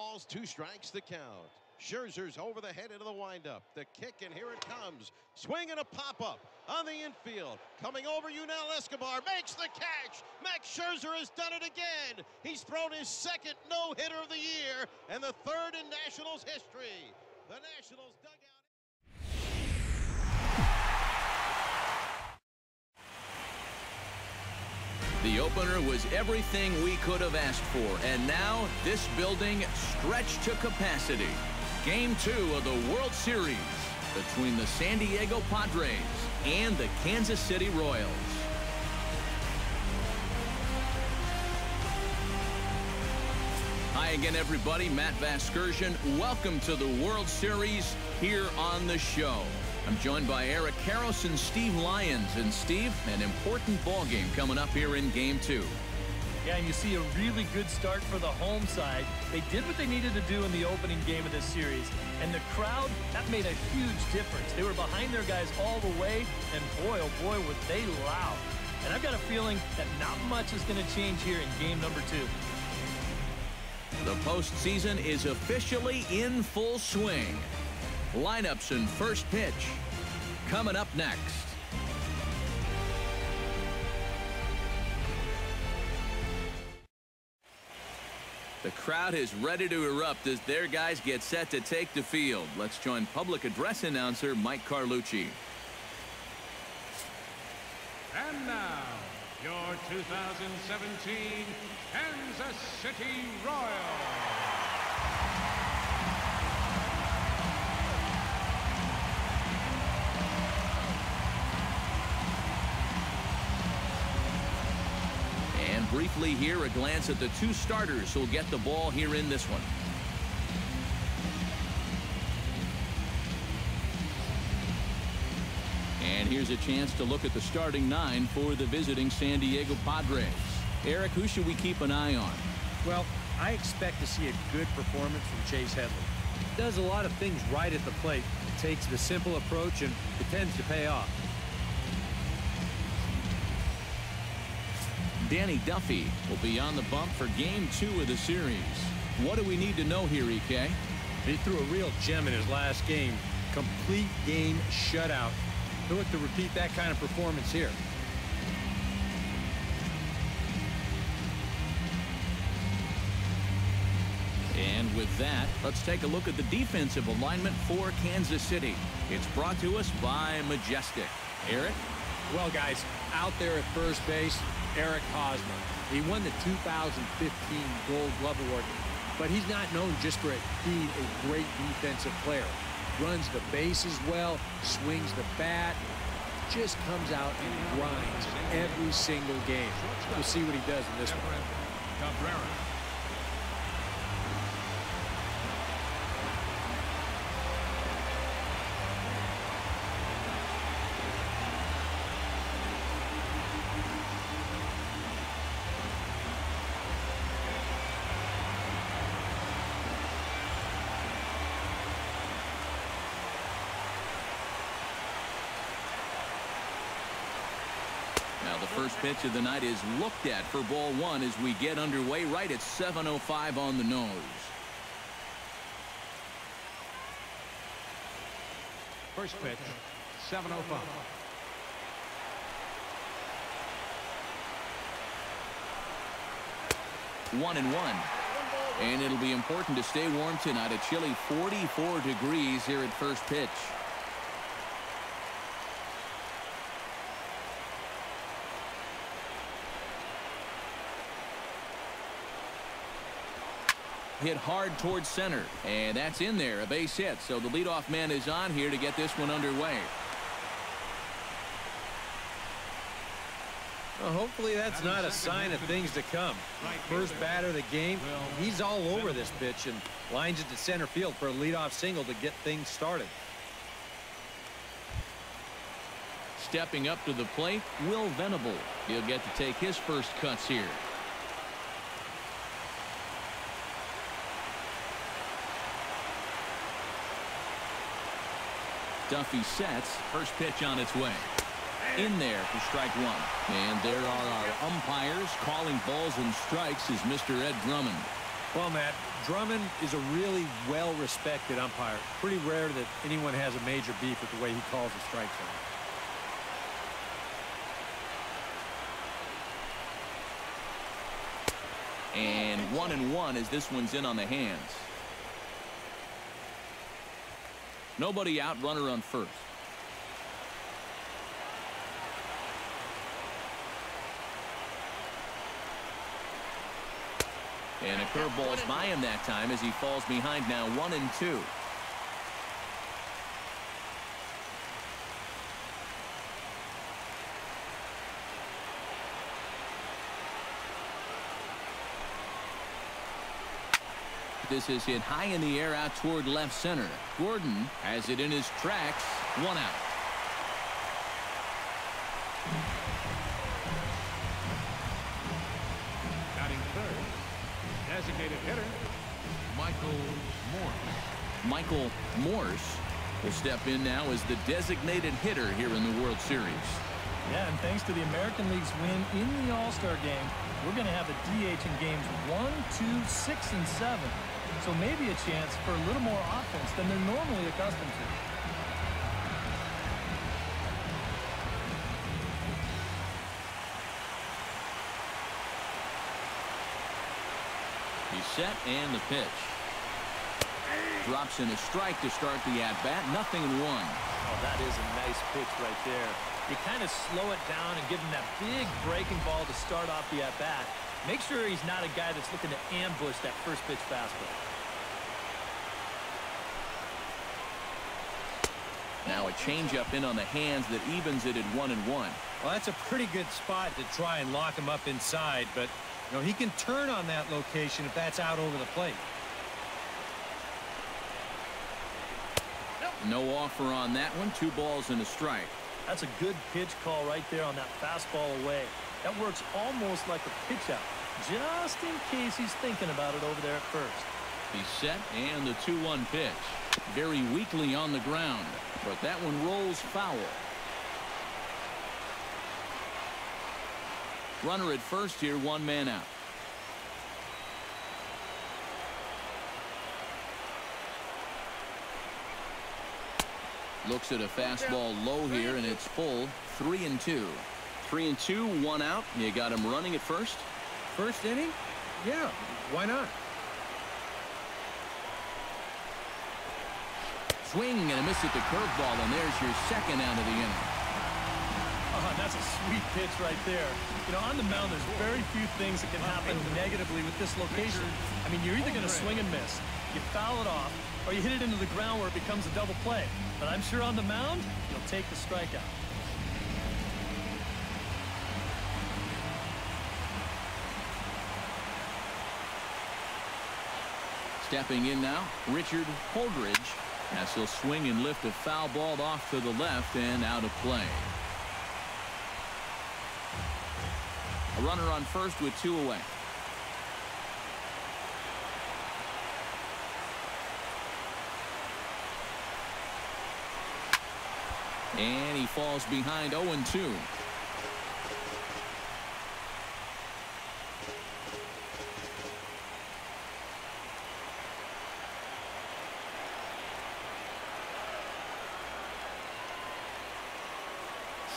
balls, 2 strikes the count. Scherzer's over the head into the windup. The kick, and here it comes. Swing and a pop-up on the infield. Coming over, Yunel Escobar makes the catch. Max Scherzer has done it again. He's thrown his 2nd no-hitter of the year and the 3rd in Nationals history. The Nationals dugout. The opener was everything we could have asked for, and now this building stretched to capacity. Game 2 of the World Series between the San Diego Padres and the Kansas City Royals. Hi again, everybody. Matt Vasgersian. Welcome to the World Series here on the show. I'm joined by Eric Karros and Steve Lyons. And Steve, an important ball game coming up here in Game 2. Yeah, and you see a really good start for the home side. They did what they needed to do in the opening game of this series. And the crowd, that made a huge difference. They were behind their guys all the way, and boy, oh boy, were they loud. And I've got a feeling that not much is going to change here in game number 2. The postseason is officially in full swing. Lineups and first pitch coming up next. The crowd is ready to erupt as their guys get set to take the field. Let's join public address announcer Mike Carlucci. And now, your 2017 Kansas City Royals. And briefly here, a glance at the 2 starters who'll get the ball here in this one. And here's a chance to look at the starting 9 for the visiting San Diego Padres. Eric, who should we keep an eye on? Well, I expect to see a good performance from Chase Headley. Does a lot of things right at the plate. Takes the simple approach, and it tends to pay off. Danny Duffy will be on the bump for Game 2 of the series. What do we need to know here, EK? He threw a real gem in his last game. Complete game shutout. He'll look to repeat that kind of performance here. And with that, let's take a look at the defensive alignment for Kansas City. It's brought to us by Majestic. Eric? Well, guys, out there at first base, Eric Hosmer. He won the 2015 Gold Glove Award, but he's not known just for being a great defensive player. Runs the bases well, swings the bat, just comes out and grinds every single game. We'll see what he does in this one. Now the first pitch of the night is looked at for ball 1 as we get underway right at 7:05 on the nose. First pitch, 7:05. One and one. And it'll be important to stay warm tonight. A chilly 44 degrees here at first pitch. Hit hard towards center, and that's in there, a base hit. So the leadoff man is on here to get this one underway. Well, hopefully that's not a sign of things to come. First batter of the game, he's all over this pitch and lines it to center field for a leadoff single to get things started. Stepping up to the plate, Will Venable. He'll get to take his first cuts here. Duffy sets. First pitch on its way. In there for strike 1. And there are our umpires calling balls and strikes is Mr. Ed Drummond. Well, Matt, Drummond is a really well-respected umpire. Pretty rare that anyone has a major beef with the way he calls the strike zone. And 1-1 as this one's in on the hands. Nobody out, runner on first. And a curveball's by him that time as he falls behind now 1-2. This is hit high in the air out toward left center. Gordon has it in his tracks. 1 out. Batting third, designated hitter, Michael Morse will step in now as the designated hitter here in the World Series. Yeah, and thanks to the American League's win in the All-Star game, we're going to have a DH in games 1, 2, 6, and 7. So maybe a chance for a little more offense than they're normally accustomed to. He's set and the pitch. Drops in a strike to start the at-bat. 0-1. Oh, that is a nice pitch right there. You kind of slow it down and give him that big breaking ball to start off the at-bat. Make sure he's not a guy that's looking to ambush that first pitch fastball. Now a changeup in on the hands that evens it at 1-1. Well, that's a pretty good spot to try and lock him up inside, but you know, he can turn on that location if that's out over the plate. No offer on that one. 2 balls and a strike. That's a good pitch call right there on that fastball away. That works almost like a pitch out, just in case he's thinking about it over there at first. He's set and the 2-1 pitch. Very weakly on the ground, but that one rolls foul. Runner at first here, 1 man out. Looks at a fastball low here, and it's full. 3-2. 3-2, 1 out. You got him running at first. First inning? Yeah, why not? Swing and a miss at the curveball, and there's your second out of the inning. Oh, that's a sweet pitch right there. You know, on the mound, there's very few things that can happen negatively with this location. I mean, you're either going to swing and miss, you foul it off, or you hit it into the ground where it becomes a double play. But I'm sure on the mound, you'll take the strikeout. Stepping in now, Richard Holdridge, as he'll swing and lift a foul ball off to the left and out of play. A runner on first with 2 away. And he falls behind 0-2.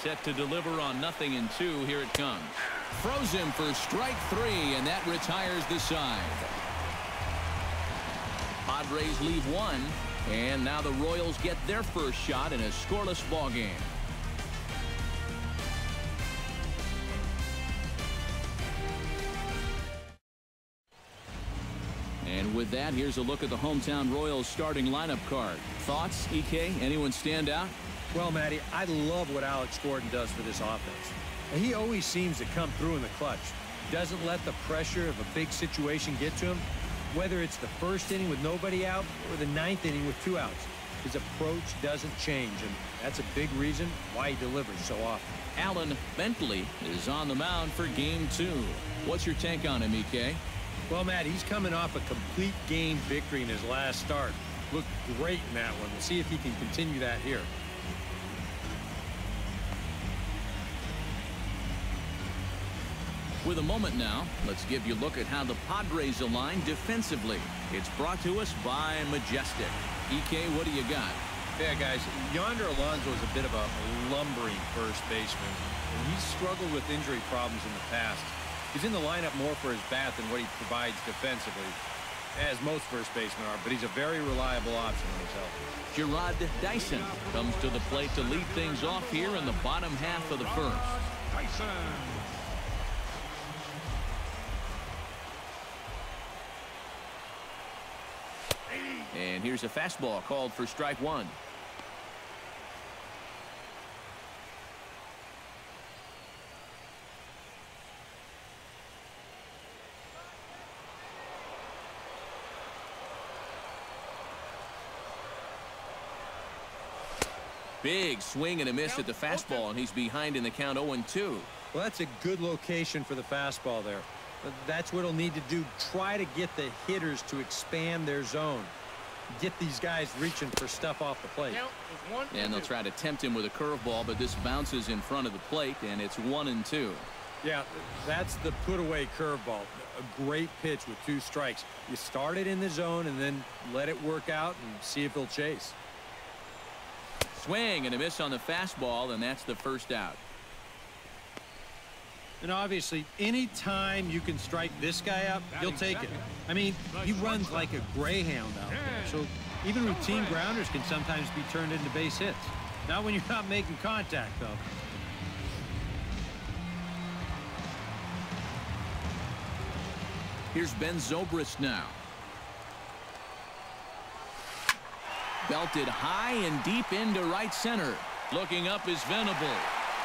Set to deliver on 0-2. Here it comes. Throws him for strike 3, and that retires the side. Padres leave 1, and now the Royals get their first shot in a scoreless ball game. And with that, here's a look at the hometown Royals starting lineup card. Thoughts, EK? Anyone stand out? Well, Matty, I love what Alex Gordon does for this offense. He always seems to come through in the clutch. Doesn't let the pressure of a big situation get to him. Whether it's the first inning with nobody out or the 9th inning with 2 outs, his approach doesn't change, and that's a big reason why he delivers so often. Alan Bentley is on the mound for Game 2. What's your take on him, EK? Well, Matt, he's coming off a complete game victory in his last start. Looked great in that one. We'll see if he can continue that here. With a moment now, let's give you a look at how the Padres align defensively. It's brought to us by Majestic. EK, what do you got? Yeah, guys, Yonder Alonso is a bit of a lumbering first baseman, and he's struggled with injury problems in the past. He's in the lineup more for his bat than what he provides defensively, as most first basemen are, but he's a very reliable option when he's healthy. Gerard Dyson comes to the plate to lead things off here in the bottom half of the first. And here's a fastball called for strike one. Big swing and a miss at the fastball, and he's behind in the count 0-2. Well, that's a good location for the fastball there. But that's what he'll need to do. Try to get the hitters to expand their zone. Get these guys reaching for stuff off the plate. And they'll try to tempt him with a curveball, but this bounces in front of the plate, and it's 1-2. Yeah, that's the put-away curveball. A great pitch with 2 strikes. You start it in the zone and then let it work out and see if he'll chase. Swing and a miss on the fastball, and that's the first out. And obviously, any time you can strike this guy up, he'll take it. I mean, he runs like a greyhound out there. So even routine grounders can sometimes be turned into base hits. Not when you're not making contact, though. Here's Ben Zobrist now. Belted high and deep into right center. Looking up is Venable.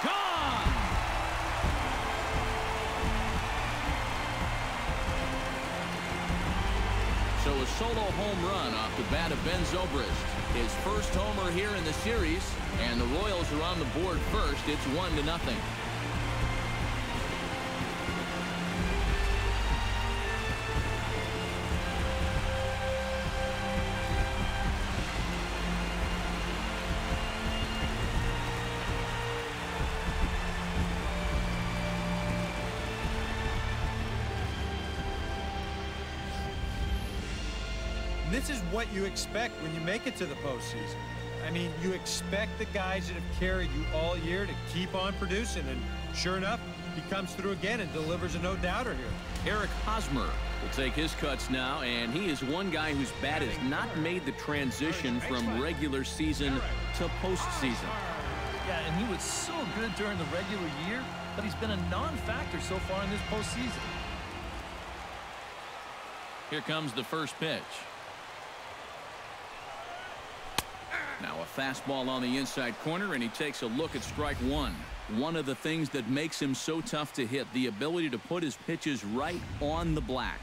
Gone! So a solo home run off the bat of Ben Zobrist. His first homer here in the series, and the Royals are on the board first. It's 1-0. This is what you expect when you make it to the postseason. I mean, you expect the guys that have carried you all year to keep on producing, and sure enough, he comes through again and delivers a no-doubter here. Eric Hosmer will take his cuts now, and he is one guy whose bat has not made the transition from regular season to postseason. Yeah, and he was so good during the regular year, but he's been a non-factor so far in this postseason. Here comes the first pitch. Now a fastball on the inside corner, and he takes a look at strike one. One of the things that makes him so tough to hit, the ability to put his pitches right on the black.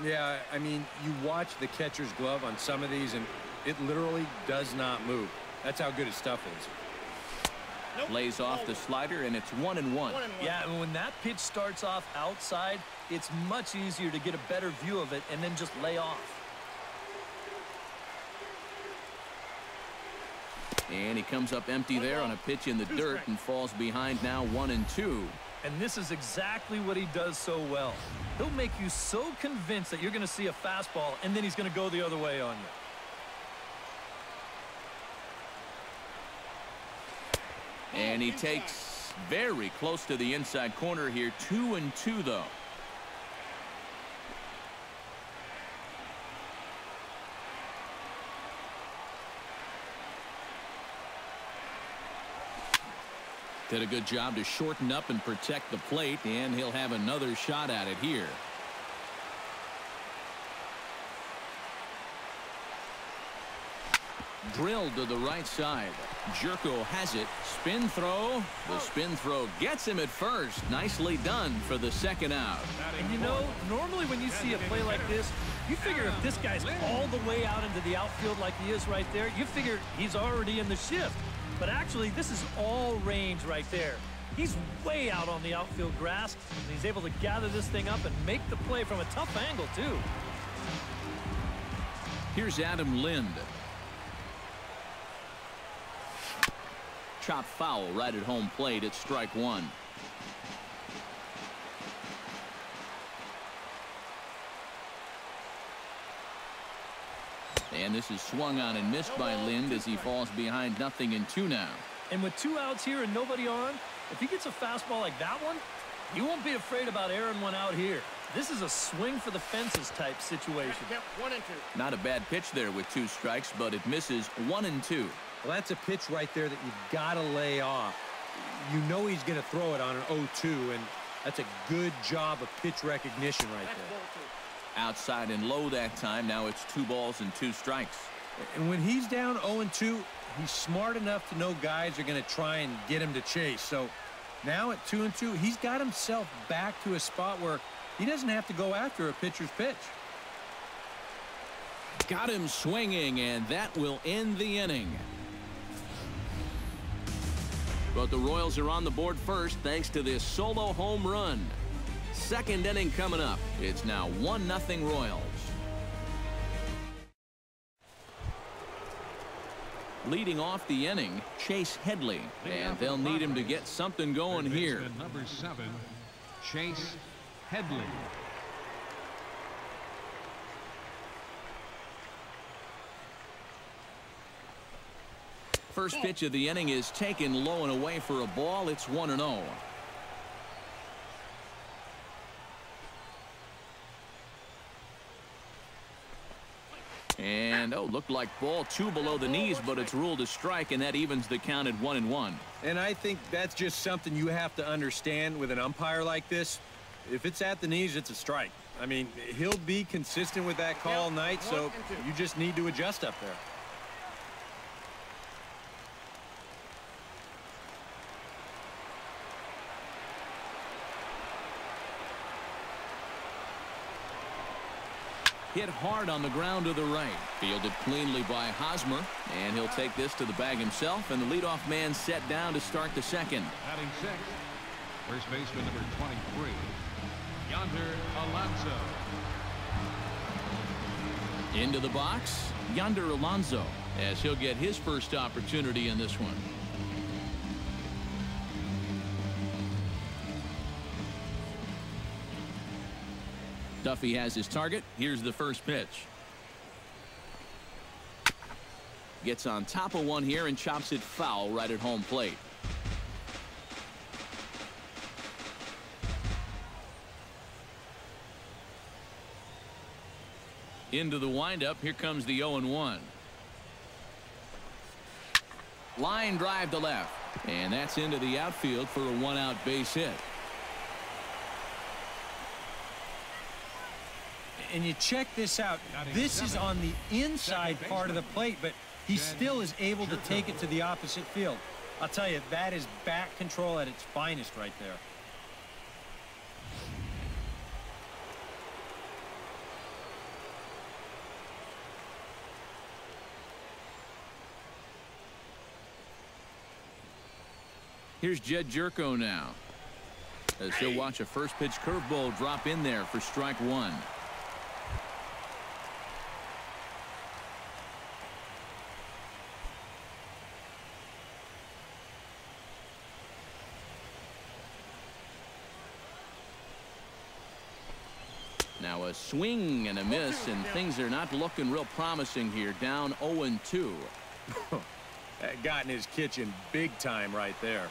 Yeah, I mean, you watch the catcher's glove on some of these, and it literally does not move. That's how good his stuff is. Lays off the slider, and it's 1-1. Yeah, and when that pitch starts off outside, it's much easier to get a better view of it and then just lay off. And he comes up empty there on a pitch in the dirt and falls behind now 1-2. And this is exactly what he does so well. He'll make you so convinced that you're going to see a fastball, and then he's going to go the other way on you. And he takes very close to the inside corner here. 2-2 though. Did a good job to shorten up and protect the plate, and he'll have another shot at it here. Drilled to the right side. Jerko has it. Spin throw. The spin throw gets him at first. Nicely done for the second out. And you know, normally when you see a play like this, you figure if this guy's all the way out into the outfield like he is right there, you figure he's already in the shift. But actually, this is all range right there. He's way out on the outfield grass, and he's able to gather this thing up and make the play from a tough angle, too. Here's Adam Lind. Chop foul right at home plate at strike one. And this is swung on and missed by Lind as he falls behind 0-2 now. And with 2 outs here and nobody on, if he gets a fastball like that one, you won't be afraid about airing one out here. This is a swing for the fences type situation. 1-2. Not a bad pitch there with 2 strikes, but it misses 1-2. Well, that's a pitch right there that you've got to lay off. You know he's going to throw it on an 0-2, and that's a good job of pitch recognition right there. Outside and low that time. Now it's 2 balls and 2 strikes. And when he's down 0-2, he's smart enough to know guys are going to try and get him to chase. So now at 2-2, he's got himself back to a spot where he doesn't have to go after a pitcher's pitch. Got him swinging, and that will end the inning. But the Royals are on the board first thanks to this solo home run. Second inning coming up. It's now 1-0 Royals. Leading off the inning, Chase Headley. And they'll need him to get something going here. Number 7, Chase Headley. First pitch of the inning is taken low and away for a ball. It's 1-0. And, looked like ball 2 below the knees, but it's ruled a strike, and that evens the count at 1-1. And I think that's just something you have to understand with an umpire like this. If it's at the knees, it's a strike. I mean, he'll be consistent with that call all night, so you just need to adjust up there. Hit hard on the ground to the right. Fielded cleanly by Hosmer. And he'll take this to the bag himself. And the leadoff man set down to start the second. Batting 6th, first baseman number 23, Yonder Alonso. Into the box, Yonder Alonso, as he'll get his first opportunity in this one. Duffy has his target. Here's the first pitch. Gets on top of one here and chops it foul right at home plate. Into the windup. Here comes the 0-1. Line drive to left. And that's into the outfield for a 1-out base hit. And you check this out. This is on the inside part of the plate, but he still is able to take it to the opposite field. I'll tell you, that is bat control at its finest right there. Here's Jed Jerko now, as he'll watch a first pitch curveball drop in there for strike 1. Now a swing and a miss, and things are not looking real promising here. Down 0-2. That got in his kitchen big time right there.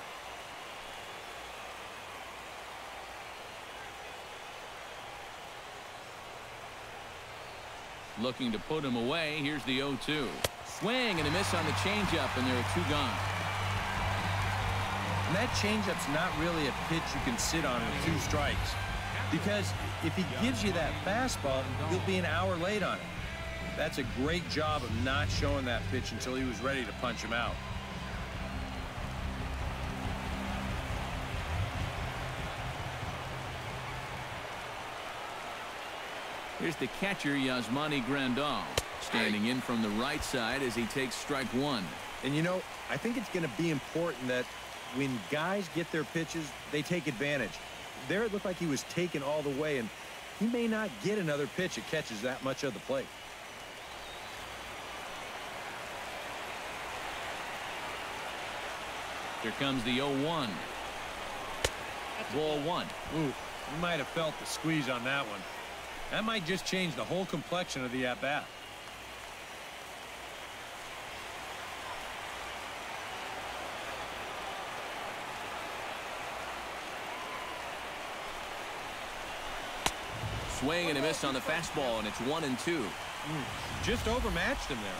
Looking to put him away. Here's the 0-2. Swing and a miss on the changeup, and there are 2 gone. And that changeup's not really a pitch you can sit on with 2 strikes. Because if he gives you that fastball, you'll be an hour late on it. That's a great job of not showing that pitch until he was ready to punch him out. Here's the catcher, Yasmani Grandal, standing in from the right side as he takes strike 1. And you know, I think it's going to be important that when guys get their pitches, they take advantage. There it looked like he was taken all the way, and he may not get another pitch that catches that much of the plate. Here comes the 0-1. Ball 1. Ooh, you might have felt the squeeze on that one. That might just change the whole complexion of the at-bat. swing and a miss on the fastball, and it's 1-2. Just overmatched him there.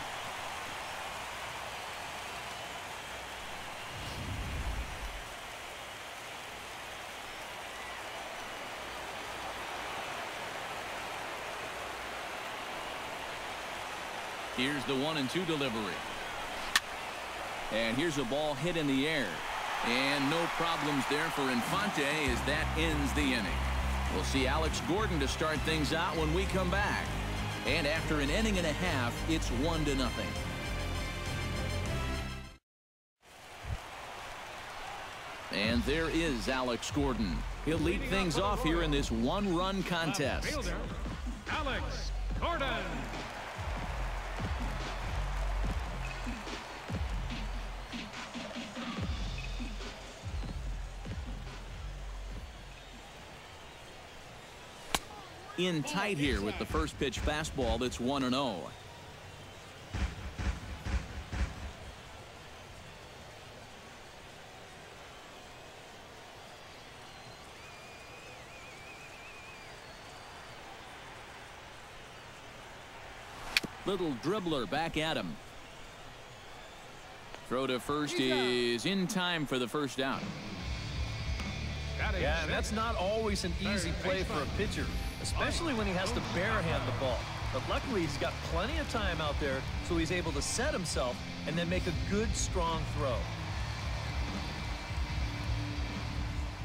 Here's the 1-2 delivery. And here's a ball hit in the air. And no problems there for Infante as that ends the inning. We'll see Alex Gordon to start things out when we come back. And after an inning and a half, it's 1-0. And there is Alex Gordon. He'll lead things off here in this one-run contest. Fielder, Alex Gordon. In tight here with the first pitch fastball that's 1-0. Little dribbler back at him. Throw to first is in time for the first out. Yeah, and that's not always an easy play for a pitcher, especially when he has to barehand the ball. But luckily, he's got plenty of time out there, so he's able to set himself and then make a good, strong throw.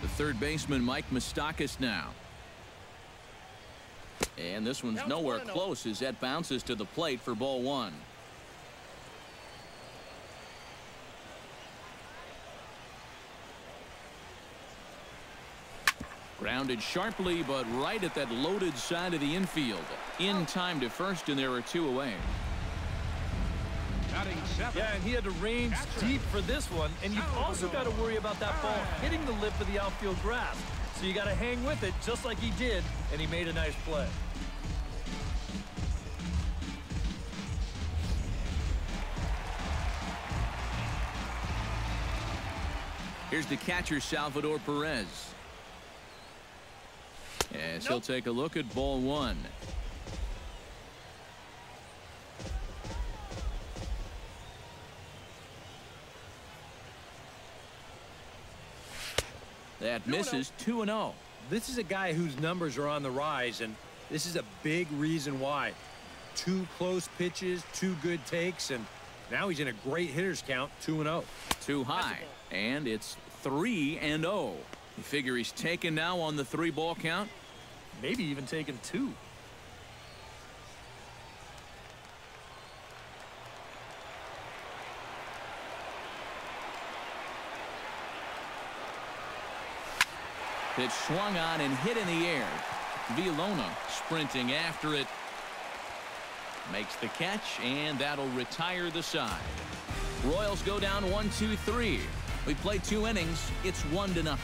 The third baseman, Mike Moustakas now. And this one's nowhere close as that bounces to the plate for ball one. Grounded sharply, but right at that loaded side of the infield. In time to first, and there are two away. Yeah, and he had to range deep for this one, and you've also got to worry about that ball hitting the lip of the outfield grass. So you got to hang with it just like he did, and he made a nice play. Here's the catcher, Salvador Perez. As he'll take a look at ball one. That misses 2-0. This is a guy whose numbers are on the rise, and this is a big reason why. 2 close pitches, 2 good takes, and now he's in a great hitter's count, 2-0. Too high, and it's 3-0. You figure he's taken now on the 3-ball count? Maybe even taken 2. Pitch swung on and hit in the air. Villalona sprinting after it. Makes the catch, and that'll retire the side. Royals go down 1-2-3. We play 2 innings. It's 1-0.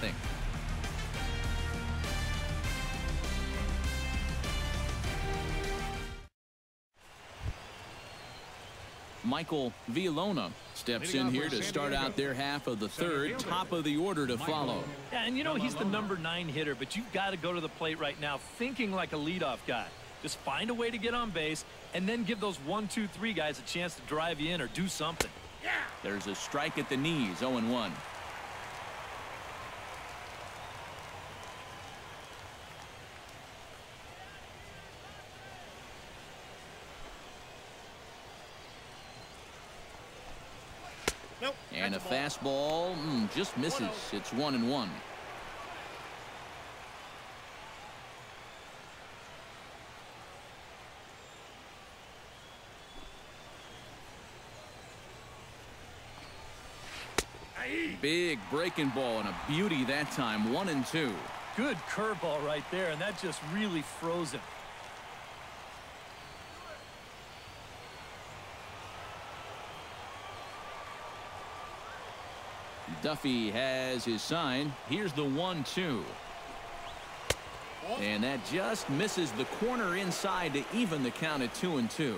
Michael Villalona steps in here to start out their half of the third. Top of the order to follow. Yeah, and you know he's the number 9 hitter, but you've got to go to the plate right now thinking like a leadoff guy. Just find a way to get on base and then give those 1-2-3 guys a chance to drive you in or do something. There's a strike at the knees, 0-1. Nope, and a fastball just misses. It's 1-1. Big breaking ball and a beauty that time. 1-2. Good curveball right there, and that just really froze him. Duffy has his sign. Here's the 1-2. And that just misses the corner inside to even the count at 2-2.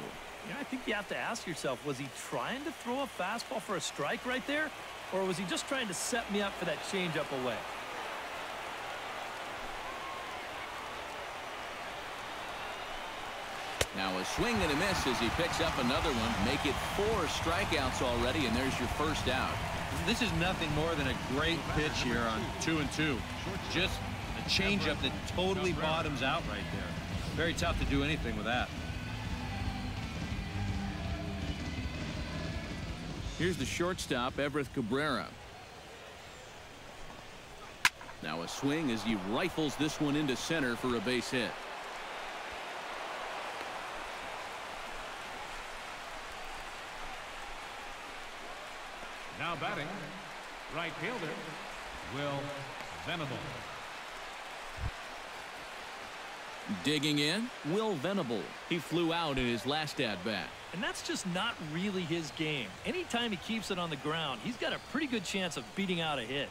Yeah, I think you have to ask yourself, was he trying to throw a fastball for a strike right there? Or was he just trying to set me up for that changeup away? Now a swing and a miss as he picks up another one. Make it 4 strikeouts already, and there's your first out. This is nothing more than a great pitch here on 2-2. Just a changeup that totally bottoms out right there. Very tough to do anything with that. Here's the shortstop, Everett Cabrera. Now a swing as he rifles this one into center for a base hit. Now batting, right fielder, Will Venable. Digging in, Will Venable. He flew out in his last at-bat. And that's just not really his game. Anytime he keeps it on the ground, he's got a pretty good chance of beating out a hit.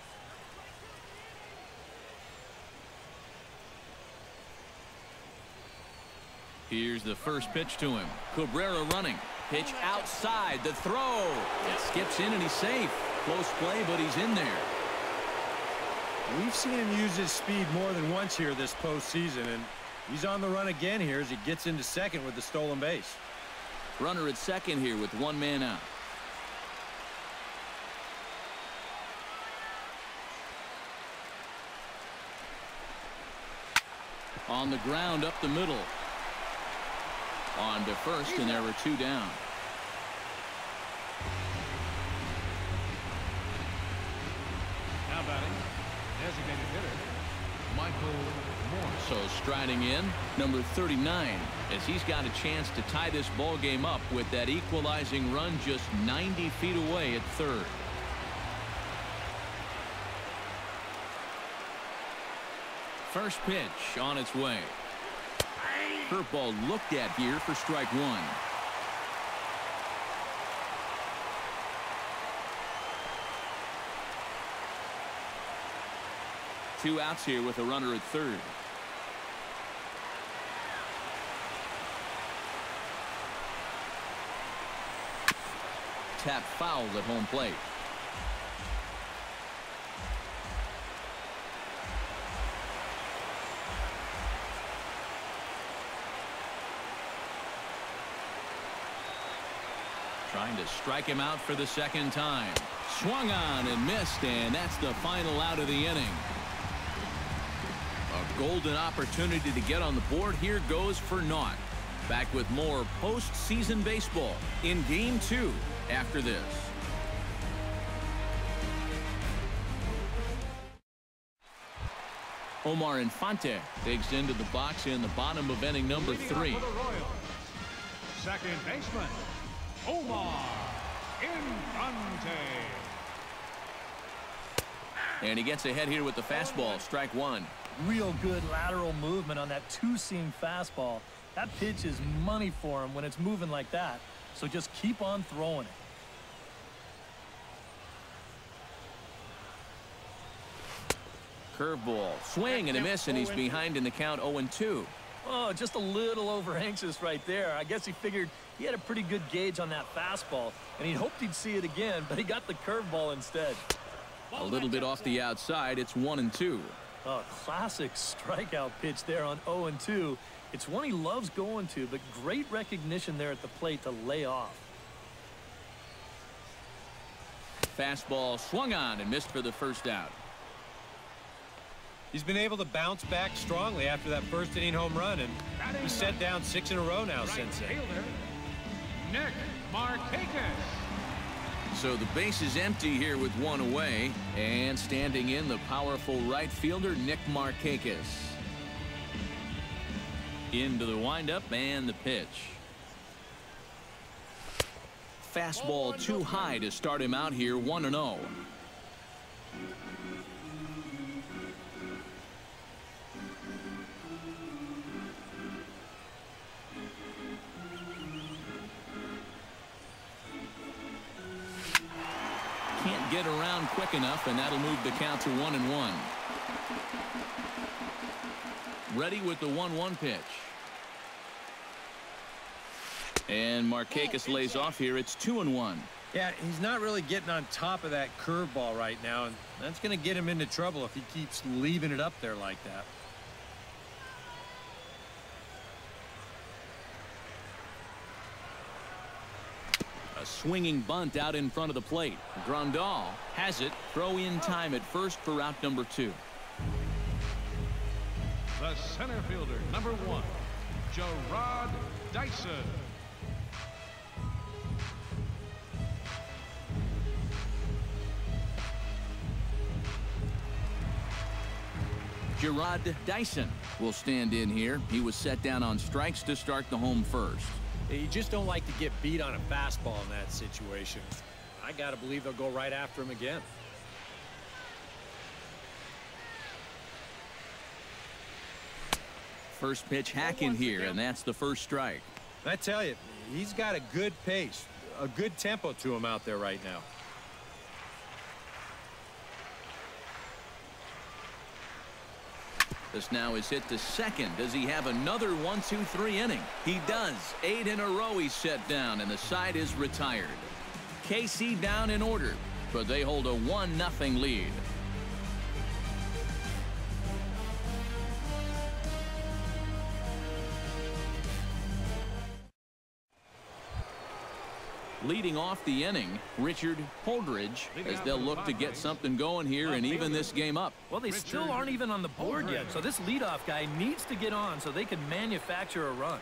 Here's the first pitch to him. Cabrera running. Pitch outside. The throw. It skips in and he's safe. Close play, but he's in there. We've seen him use his speed more than once here this postseason, and he's on the run again here as he gets into second with the stolen base. Runner at second here with 1 man out. On the ground up the middle. On to first, and there are 2 down. Now batting, designated hitter, Michael Moore. So striding in, number 39, as he's got a chance to tie this ball game up with that equalizing run just 90 feet away at third. First pitch on its way. Curveball looked at here for strike 1. Two outs here with a runner at third. Tap foul at home plate. Trying to strike him out for the second time. Swung on and missed, and that's the final out of the inning. A golden opportunity to get on the board here goes for naught. Back with more postseason baseball in Game 2 after this. Omar Infante digs into the box in the bottom of inning number 3. Second baseman, Omar Infante. And he gets ahead here with the fastball, strike 1. Real good lateral movement on that 2-seam fastball. That pitch is money for him when it's moving like that. So just keep on throwing it. Curveball, swing and a miss, and he's behind in the count 0-2. Oh, just a little over anxious right there. I guess he figured he had a pretty good gauge on that fastball, and he hoped he'd see it again, but he got the curveball instead. A little bit off the outside. It's 1-2. Oh, classic strikeout pitch there on 0-2. It's one he loves going to, but great recognition there at the plate to lay off. Fastball swung on and missed for the first out. He's been able to bounce back strongly after that first inning home run, and he's set down 6 in a row now since then. Nick Markakis. So the base is empty here with 1 away, and standing in the powerful right fielder Nick Markakis. Into the windup and the pitch. Fastball too high to start him out here, 1-0. Can't get around quick enough, and that'll move the count to 1-1. Ready with the 1-1 pitch. And Markakis lays off here. It's 2-1. Yeah, he's not really getting on top of that curveball right now, and that's going to get him into trouble if he keeps leaving it up there like that. A swinging bunt out in front of the plate. Grandal has it. Throw in time at first for route number 2. The center fielder, number 1, Gerard Dyson. Gerard Dyson will stand in here. He was set down on strikes to start the home first. You just don't like to get beat on a fastball in that situation. I got to believe they'll go right after him again. First pitch hack in here, and that's the first strike. I tell you, he's got a good pace, a good tempo to him out there right now. This now is hit to second. Does he have another 1-2-3 inning? He does. 8 in a row he's set down, and the side is retired. KC down in order, but they hold a 1-0 lead. Leading off the inning, Richard Holdridge, as they'll look to get something going here and even this game up. Well, they still aren't even on the board yet, so this leadoff guy needs to get on so they can manufacture a run.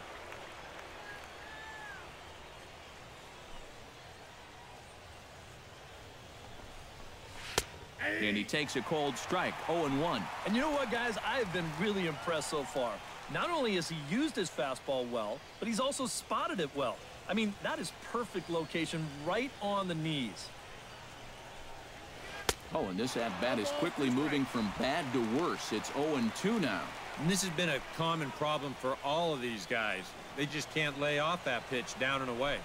And he takes a cold strike, 0-1. And you know what, guys? I have been really impressed so far. Not only has he used his fastball well, but he's also spotted it well. I mean, that is perfect location right on the knees. Oh, and this at-bat is quickly moving from bad to worse. It's 0-2 now. And this has been a common problem for all of these guys. They just can't lay off that pitch down and away.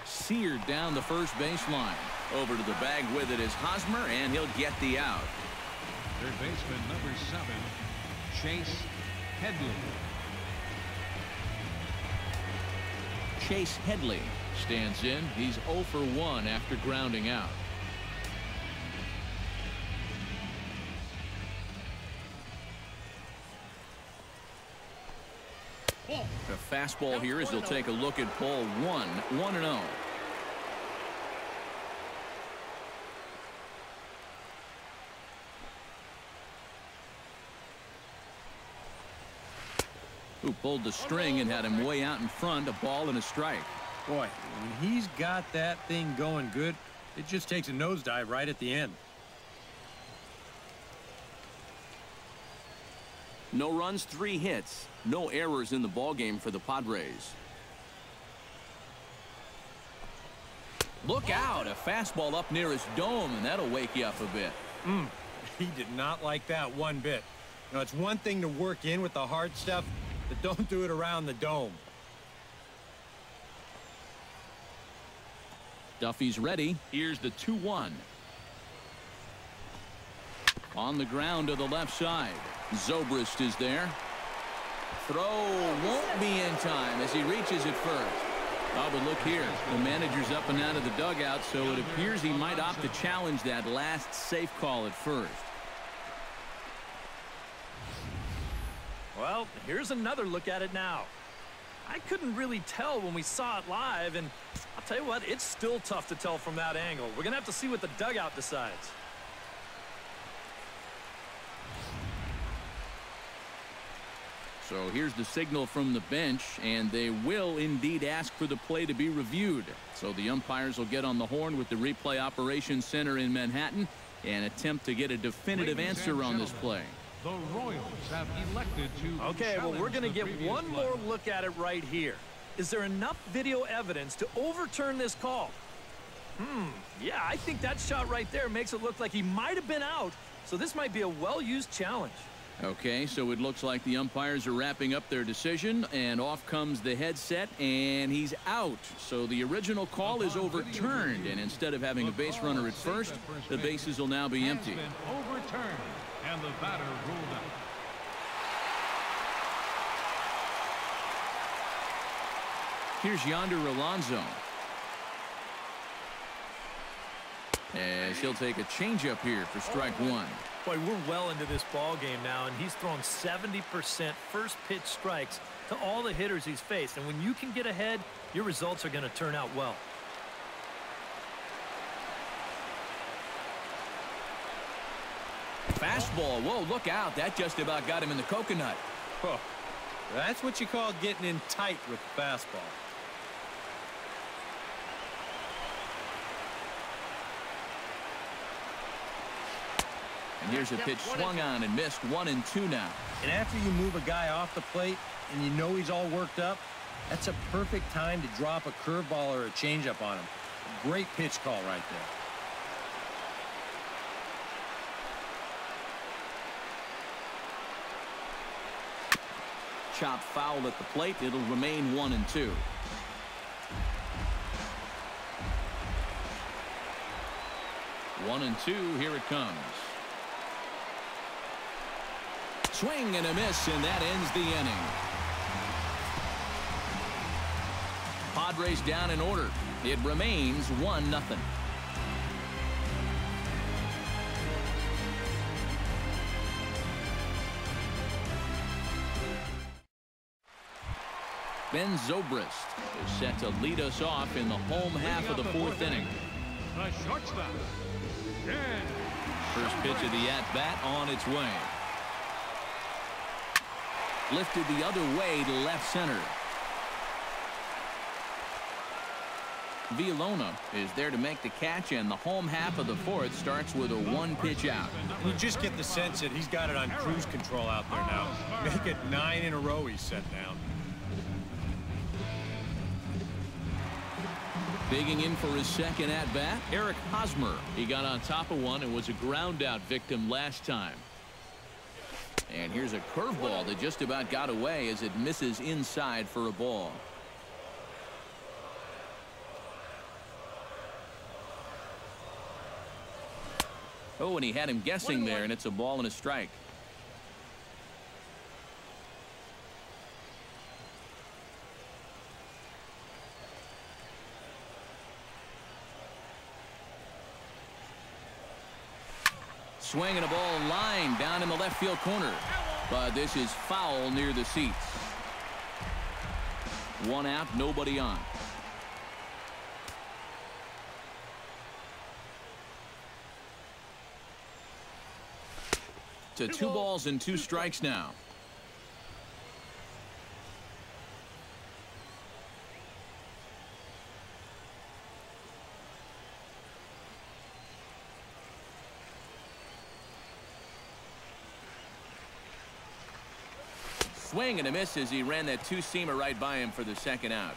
Seared down the first baseline. Over to the bag with it is Hosmer, and he'll get the out. Third baseman, number 7, Chase Headley. Chase Headley stands in. He's 0 for 1 after grounding out. The fastball here as he'll take a look at ball 1, 1-0. Who pulled the string and had him way out in front, a ball and a strike. Boy, when he's got that thing going good, it just takes a nosedive right at the end. No runs, 3 hits. No errors in the ballgame for the Padres. Look out, a fastball up near his dome, and that'll wake you up a bit. He did not like that one bit. You know, it's one thing to work in with the hard stuff, but don't do it around the dome. Duffy's ready. Here's the 2-1. On the ground to the left side. Zobrist is there. Throw won't be in time as he reaches it first. Oh, but look here. The manager's up and out of the dugout, so it appears he might opt to challenge that last safe call at first. Well, here's another look at it now. I couldn't really tell when we saw it live, and I'll tell you what, it's still tough to tell from that angle. We're going to have to see what the dugout decides. So here's the signal from the bench, and they will indeed ask for the play to be reviewed. So the umpires will get on the horn with the replay operations center in Manhattan and attempt to get a definitive answer on this play. The Royals have elected to. Okay, well, we're going to get one more look at it right here. Is there enough video evidence to overturn this call? Yeah, I think that shot right there makes it look like he might have been out. So this might be a well-used challenge. Okay, so it looks like the umpires are wrapping up their decision, and off comes the headset, and he's out. So the original call is overturned, and instead of having a base runner at first, the bases will now be empty. Overturned, and the batter ruled out. Here's Yonder Alonso, as he'll take a changeup here for strike 1. Boy, we're well into this ball game now, and he's thrown 70% first pitch strikes to all the hitters he's faced. And when you can get ahead, your results are going to turn out well. Fastball. Whoa, look out. That just about got him in the coconut. Oh, that's what you call getting in tight with the fastball. And here's a pitch swung on and missed. 1-2 now. And after you move a guy off the plate and you know he's all worked up, that's a perfect time to drop a curveball or a changeup on him. A great pitch call right there. Chop foul at the plate. It'll remain 1-2. One and two. Here it comes. Swing and a miss, and that ends the inning. Padres down in order. It remains 1-0. Ben Zobrist is set to lead us off in the home half of the fourth inning. The shortstop, First pitch of the at-bat on its way. Lifted the other way to left center. Villalona is there to make the catch, and the home half of the fourth starts with a one-pitch out. You just get the sense that he's got it on cruise control out there now. Make it 9 in a row he's set down. Digging in for his second at-bat, Eric Hosmer. He got on top of one and was a ground-out victim last time. And here's a curveball that just about got away as it misses inside for a ball. Oh, and he had him guessing there, and it's a ball and a strike. Swing and a ball line down in the left field corner. But this is foul near the seats. One out, nobody on. To 2 balls and 2 strikes now. Swing and a miss as he ran that two-seamer right by him for the second out.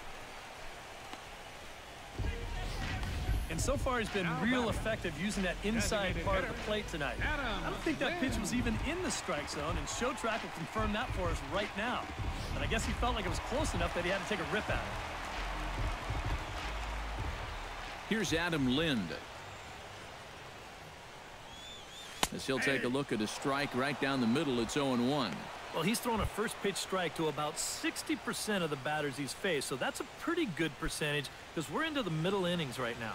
And so far he's been real effective using that inside part of the plate tonight. I don't think that pitch was even in the strike zone, and ShoTrack will confirm that for us right now. And I guess he felt like it was close enough that he had to take a rip at it. Here's Adam Lind. As he'll take a look at a strike right down the middle. It's 0-1. Well, he's thrown a first pitch strike to about 60% of the batters he's faced, so that's a pretty good percentage because we're into the middle innings right now.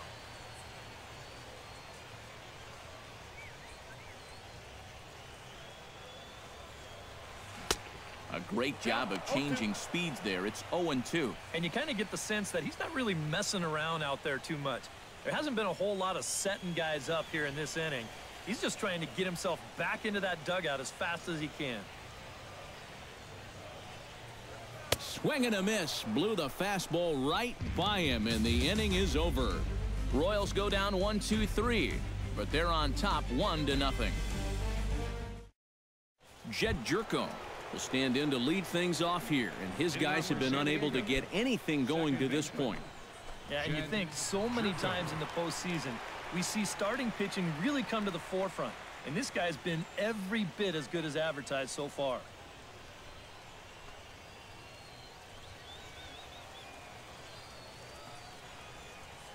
A great job of changing speeds there. It's 0-2. And you kind of get the sense that he's not really messing around out there too much. There hasn't been a whole lot of setting guys up here in this inning. He's just trying to get himself back into that dugout as fast as he can. Swing and a miss. Blew the fastball right by him, and the inning is over. Royals go down 1-2-3, but they're on top 1-0. Jed Jerko will stand in to lead things off here, and his guys have been unable to get anything going to this point. Yeah, and you think so many times in the postseason, we see starting pitching really come to the forefront, and this guy's been every bit as good as advertised so far.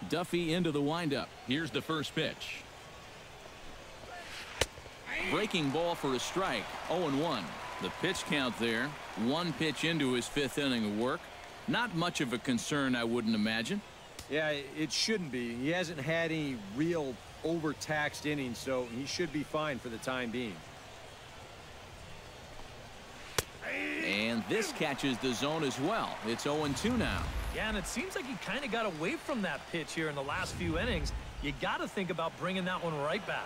Duffy into the windup. Here's the first pitch. Breaking ball for a strike. 0-1. The pitch count there. One pitch into his 5th inning of work. Not much of a concern, I wouldn't imagine. Yeah, it shouldn't be. He hasn't had any real overtaxed innings, so he should be fine for the time being. And And this catches the zone as well. It's 0-2 now. Yeah, and it seems like he kind of got away from that pitch here in the last few innings. You got to think about bringing that one right back.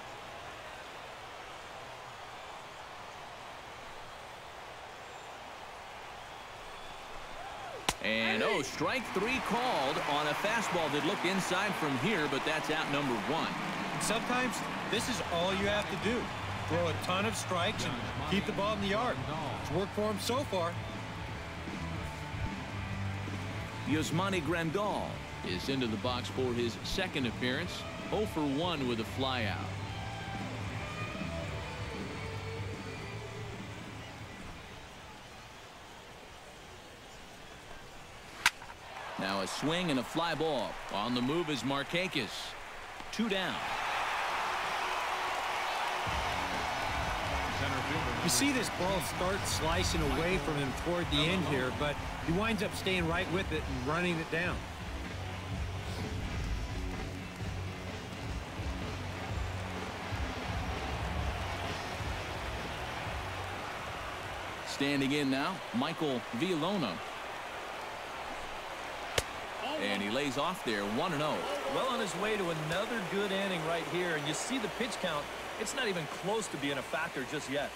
And, strike 3 called on a fastball that looked inside from here, but that's out number 1. And sometimes this is all you have to do. Throw a ton of strikes and keep the ball in the yard. It's worked for him so far. Yasmani Grandal is into the box for his second appearance. 0 for 1 with a flyout. Now a swing and a fly ball. On the move is Markakis. 2 down. You see this ball start slicing away from him toward the end here, but he winds up staying right with it and running it down. Standing in now, Michael Villalona. And he lays off there, 1-0. Well on his way to another good inning right here, and you see the pitch count. It's not even close to being a factor just yet.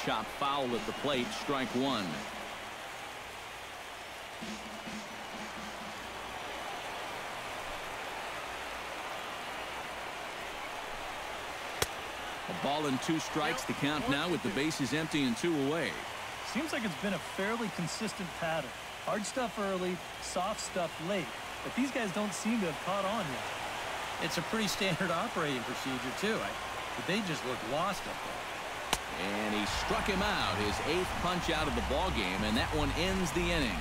Chop foul at the plate, strike 1. A ball and 2 strikes, the count now with the bases empty and 2 away. Seems like it's been a fairly consistent pattern. Hard stuff early, soft stuff late. But these guys don't seem to have caught on yet. It's a pretty standard operating procedure, too. But they just look lost up there. And he struck him out, his 8th punch out of the ball game, and that one ends the inning.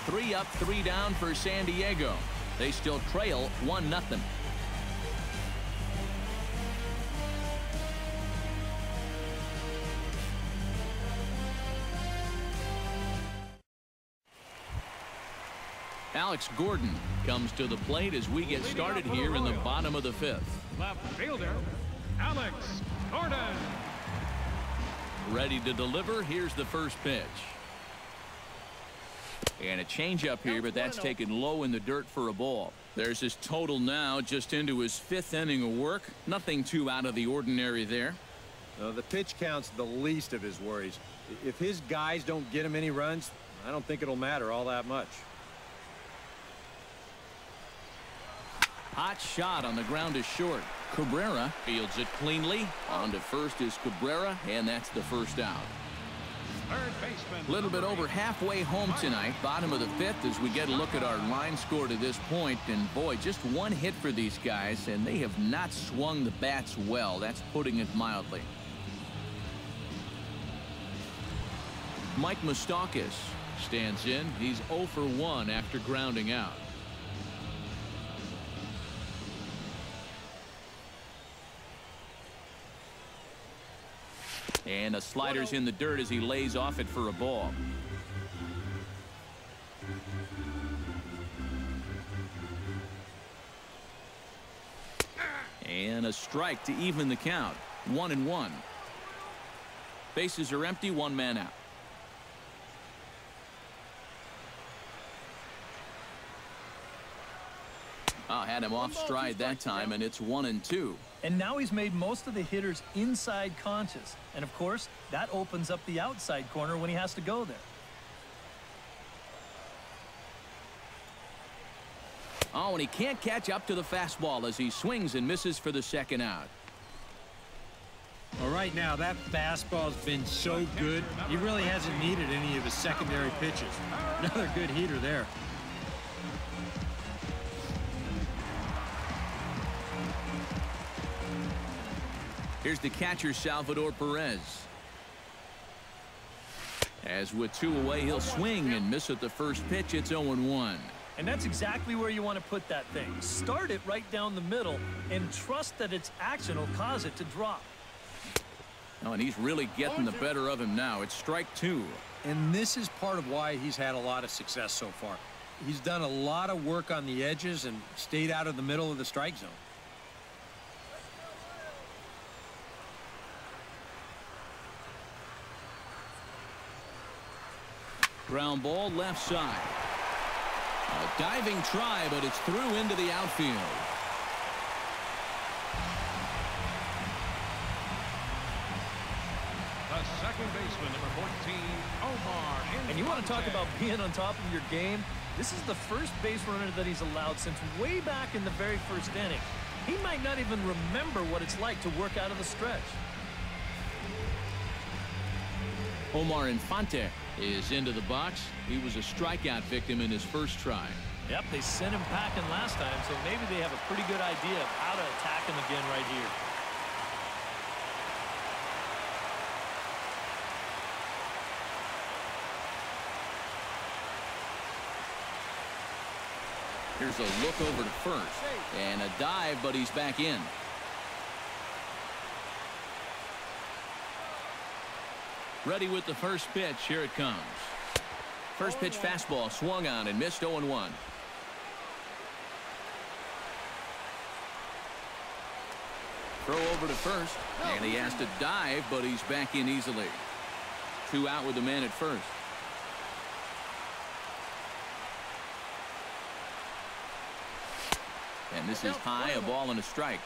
3 up, 3 down for San Diego. They still trail 1-0. Alex Gordon comes to the plate as we get started here in the bottom of the 5th. Left fielder, Alex Gordon. Ready to deliver. Here's the first pitch. And a changeup here, but that's taken low in the dirt for a ball. There's his total now, just into his 5th inning of work. Nothing too out of the ordinary there. The pitch count's the least of his worries. If his guys don't get him any runs, I don't think it'll matter all that much. Hot shot on the ground is short. Cabrera fields it cleanly. On to first is Cabrera, and that's the first out. A little bit over halfway home tonight, bottom of the 5th, as we get a look at our line score to this point. And boy, just 1 hit for these guys, and they have not swung the bats well. That's putting it mildly. Mike Moustakas stands in. He's 0 for 1 after grounding out. And a slider's in the dirt as he lays off it for a ball. And a strike to even the count. 1-1. Bases are empty, 1 man out. Had him off stride that time, and it's 1-2. And now he's made most of the hitters inside conscious. And of course, that opens up the outside corner when he has to go there. Oh, and he can't catch up to the fastball as he swings and misses for the second out. Well, right now, that fastball's been so good, he really hasn't needed any of his secondary pitches. Another good heater there. Here's the catcher, Salvador Perez. As with 2 away, he'll swing and miss at the first pitch. It's 0-1. And that's exactly where you want to put that thing. Start it right down the middle and trust that its action will cause it to drop. Oh, and he's really getting the better of him now. It's strike 2. And this is part of why he's had a lot of success so far. he's done a lot of work on the edges and stayed out of the middle of the strike zone. Ground ball left side. A diving try, but it's through into the outfield. The second baseman, number 14, Omar. And you want to talk about being on top of your game? This is the first base runner that he's allowed since way back in the very first inning. He might not even remember what it's like to work out of the stretch. Omar Infante is into the box. He was a strikeout victim in his first try. Yep, they sent him packing last time, so maybe they have a pretty good idea of how to attack him again right here. Here's a look over to first. And a dive, but he's back in. Ready with the first pitch. Here it comes. First pitch fastball swung on and missed 0-1. Throw over to first. And he has to dive, but he's back in easily. 2 out with the man at first. And this is high, a ball and a strike.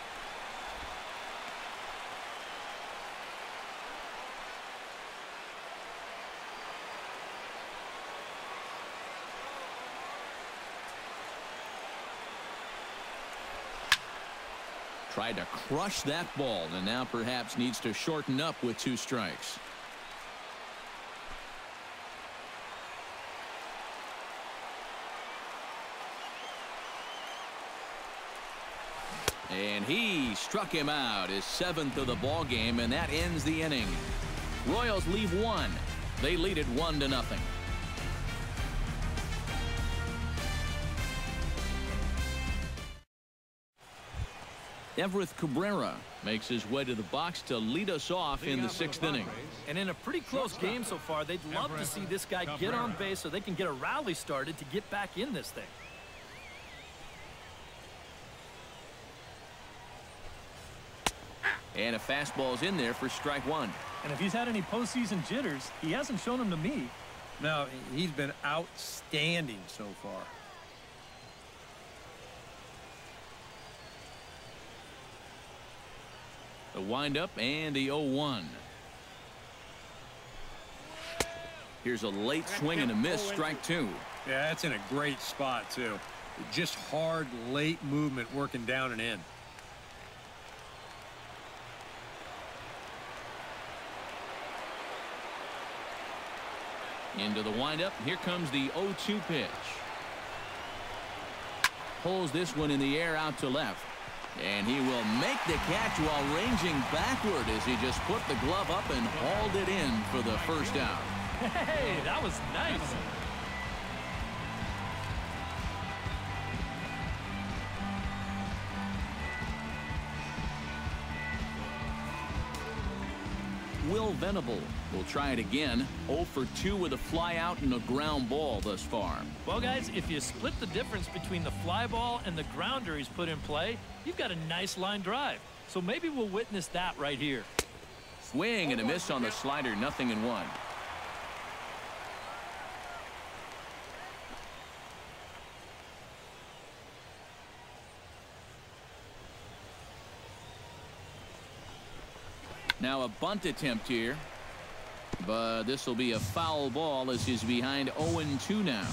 Tried to crush that ball, and now perhaps needs to shorten up with 2 strikes. And he struck him out, his 7th of the ball game, and that ends the inning. Royals leave 1. They lead it 1-0. Everett Cabrera makes his way to the box to lead us off in the 6th inning. And in a pretty close game so far, they'd love to see this guy get on base so they can get a rally started to get back in this thing. And a fastball's in there for strike 1. And if he's had any postseason jitters, he hasn't shown them to me. No, he's been outstanding so far. The windup and the 0-1. Here's a late swing and a miss, strike 2. Yeah, that's in a great spot, too. Just hard, late movement working down and in. Into the windup. Here comes the 0-2 pitch. Pulls this one in the air out to left. And he will make the catch while ranging backward as he just put the glove up and hauled it in for the first out. Hey, that was nice. Will Venable will try it again. 0 for 2 with a fly out and a ground ball thus far. Well, guys, if you split the difference between the fly ball and the grounder he's put in play, you've got a nice line drive. So maybe we'll witness that right here. Swing and a miss on the slider, 0-1. Now a bunt attempt here, but this will be a foul ball as he's behind 0-2 now.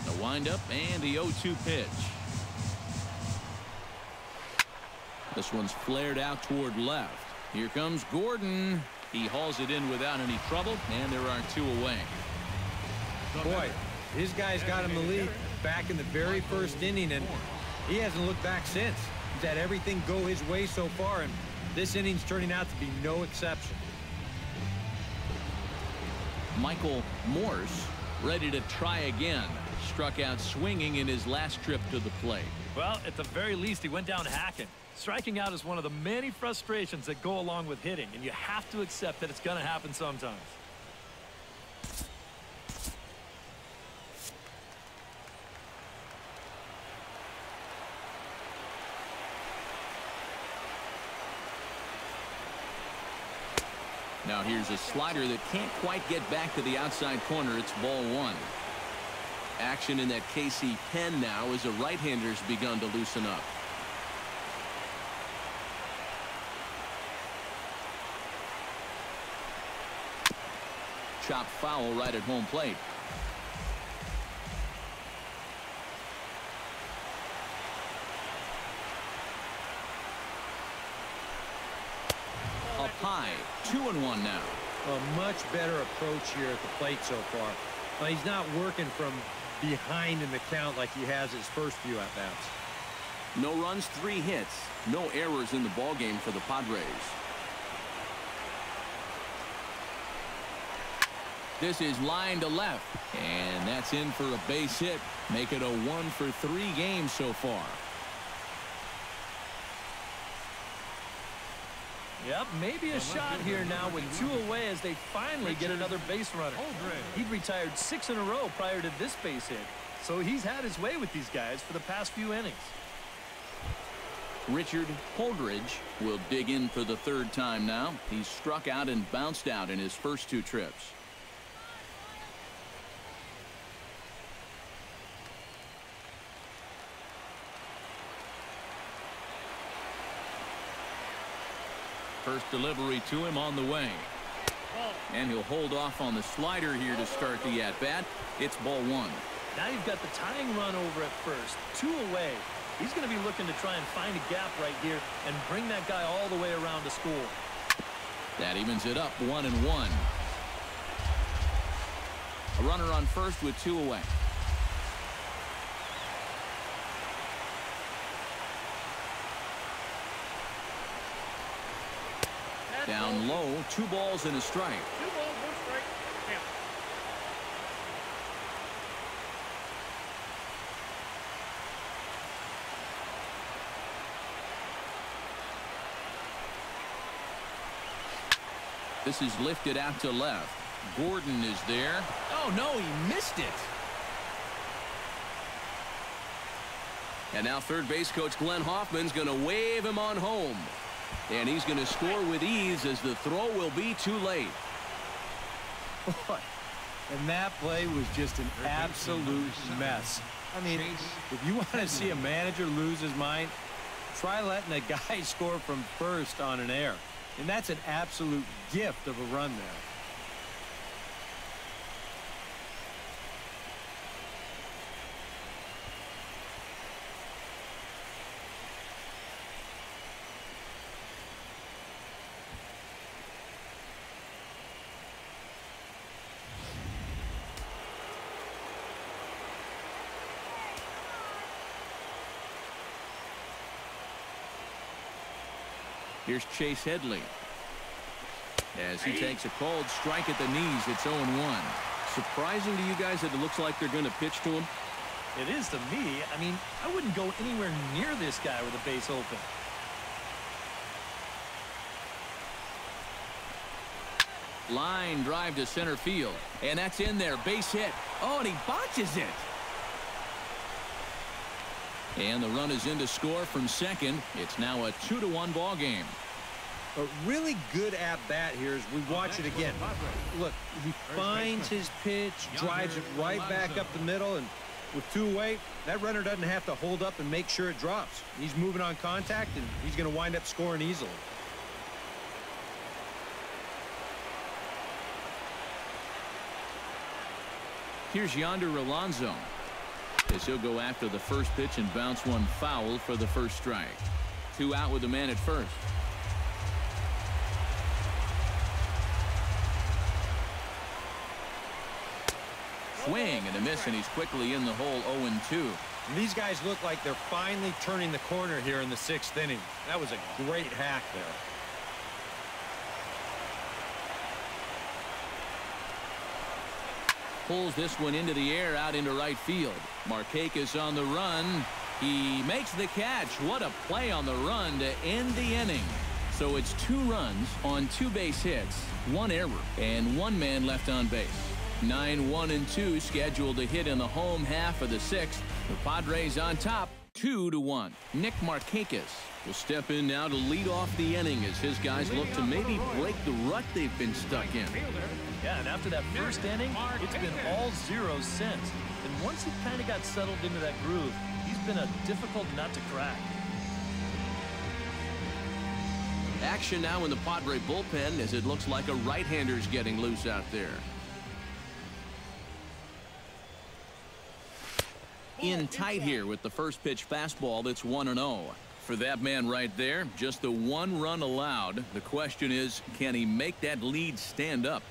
The windup and the 0-2 pitch. This one's flared out toward left. Here comes Gordon. He hauls it in without any trouble, and there are 2 away. Boy, his guy's got him the lead back in the very first inning, and he hasn't looked back since. He's had everything go his way so far, and this inning's turning out to be no exception. Michael Morse ready to try again. Struck out swinging in his last trip to the plate. Well, at the very least, he went down hacking. Striking out is one of the many frustrations that go along with hitting, and you have to accept that it's going to happen sometimes. Now here's a slider that can't quite get back to the outside corner. It's ball one. Action in that KC pen now as a right-hander's begun to loosen up. Chopped foul right at home plate. Up high, 2-1 now. A much better approach here at the plate so far. Well, he's not working from behind in the count like he has his first few at-bats. No runs, 3 hits. No errors in the ballgame for the Padres. This is line to left, and that's in for a base hit. Make it a 1-for-3 game so far. Yep, maybe a shot here now with 2 away as they finally get another base runner. He'd retired 6 in a row prior to this base hit, so he's had his way with these guys for the past few innings. Richard Holdridge will dig in for the 3rd time now. He's struck out and bounced out in his first 2 trips. First delivery to him on the way. And he'll hold off on the slider here to start the at-bat. It's ball 1. Now you've got the tying run over at first. 2 away. He's going to be looking to try and find a gap right here and bring that guy all the way around to score. That evens it up, 1-1. A runner on first with 2 away. Down low, 2 balls and a strike. 2 balls, 1 strike. Count. This is lifted out to left. Gordon is there. Oh, no, he missed it. And now third base coach Glenn Hoffman's going to wave him on home. And he's going to score with ease as the throw will be too late. And that play was just an absolute mess. I mean, if you want to see a manager lose his mind, try letting a guy score from first on an error. And that's an absolute gift of a run there. Here's Chase Headley. As he takes a cold strike at the knees, it's 0-1. Surprising to you guys that it looks like they're going to pitch to him? It is to me. I mean, I wouldn't go anywhere near this guy with a base open. Line drive to center field. And that's in there. Base hit. Oh, and he botches it. And the run is in to score from second. It's now a 2-1 ball game. A really good at-bat here as we watch it again. Look, he finds his pitch, drives it right back up the middle, and with 2 away, that runner doesn't have to hold up and make sure it drops. He's moving on contact, and he's going to wind up scoring easily. Here's Yonder Alonso, as he'll go after the first pitch and bounce one foul for the first strike. 2 out with the man at first. Swing and a miss, and he's quickly in the hole. 0-2. And these guys look like they're finally turning the corner here in the 6th inning. That was a great hack there. Pulls this one into the air out into right field. Markakis on the run. He makes the catch. What a play on the run to end the inning. So it's 2 runs on 2 base hits, 1 error, and 1 man left on base. 9, 1, and 2 scheduled to hit in the home half of the 6th. The Padres on top, 2-1. Nick Markakis will step in now to lead off the inning as his guys look to maybe break the rut they've been stuck in. Yeah, and after that first inning, it's been all zeros since. And once he kind of got settled into that groove, he's been a difficult nut to crack. Action now in the Padre bullpen as it looks like a right-hander's getting loose out there. In tight here with the first pitch fastball that's 1-0. For that man right there, just the 1 run allowed. The question is, can he make that lead stand up?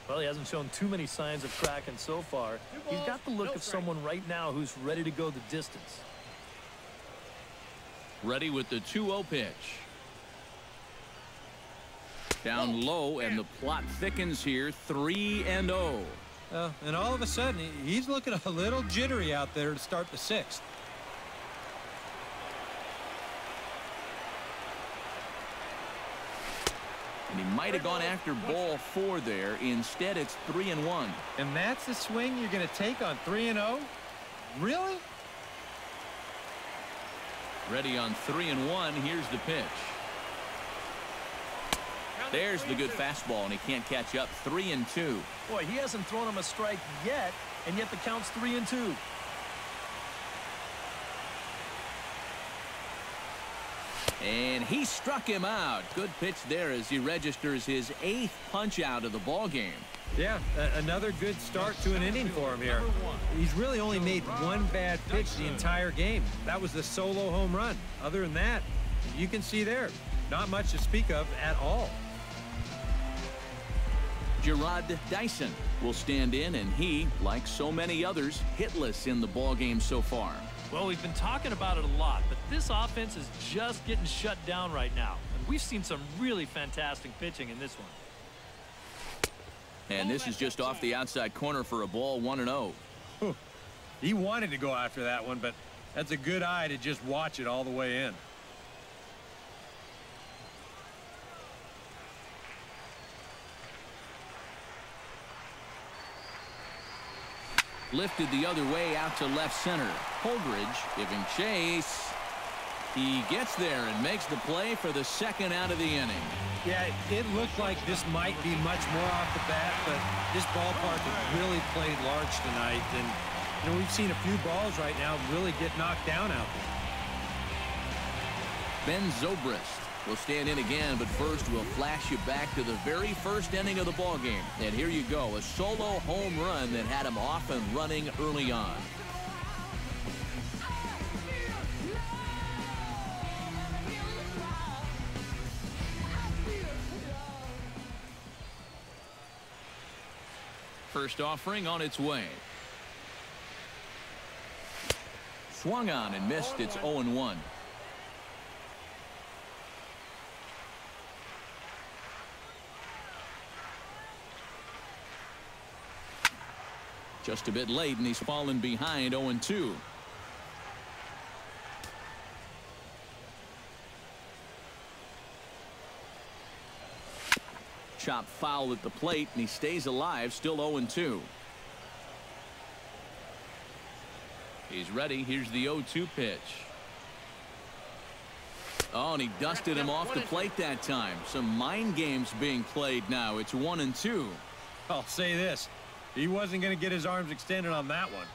Well, he hasn't shown too many signs of cracking so far. He's got the look of someone right now who's ready to go the distance. Ready with the 2-0 pitch. Down low, and the plot thickens here, 3-0. And all of a sudden, he's looking a little jittery out there to start the 6th. And he might have gone after ball 4 there. Instead, it's 3-1. And that's the swing you're going to take on 3-0? Really? Ready on 3-1. Here's the pitch. There's the good fastball, and he can't catch up. 3-2. Boy, he hasn't thrown him a strike yet, and yet the count's 3-2. And he struck him out. Good pitch there as he registers his 8th punch out of the ball game. Yeah, another good start to an inning for him here. He's really only made 1 bad pitch the entire game. That was the solo home run. Other than that, you can see there, not much to speak of at all. Gerard Dyson will stand in, and he, like so many others, hitless in the ball game so far. Well, we've been talking about it a lot, but this offense is just getting shut down right now. And we've seen some really fantastic pitching in this one. And this is just off the outside corner for a ball, 1-0. He wanted to go after that one, but that's a good eye to just watch it all the way in. Lifted the other way out to left center. Holdridge giving chase. He gets there and makes the play for the 2nd out of the inning. Yeah, it looked like this might be much more off the bat, but this ballpark has really played large tonight. And, you know, we've seen a few balls right now really get knocked down out there. Ben Zobrist will stand in again, but first we'll flash you back to the very first inning of the ball game. And here you go, a solo home run that had him off and running early on. First offering on its way. Swung on and missed. It's 0-1. Just a bit late, and he's fallen behind. 0-2. Chop foul at the plate, and he stays alive. Still 0-2. He's ready. Here's the 0-2 pitch. Oh, and he dusted him off the plate that time. Some mind games being played now. It's 1-2. I'll say this. He wasn't going to get his arms extended on that one.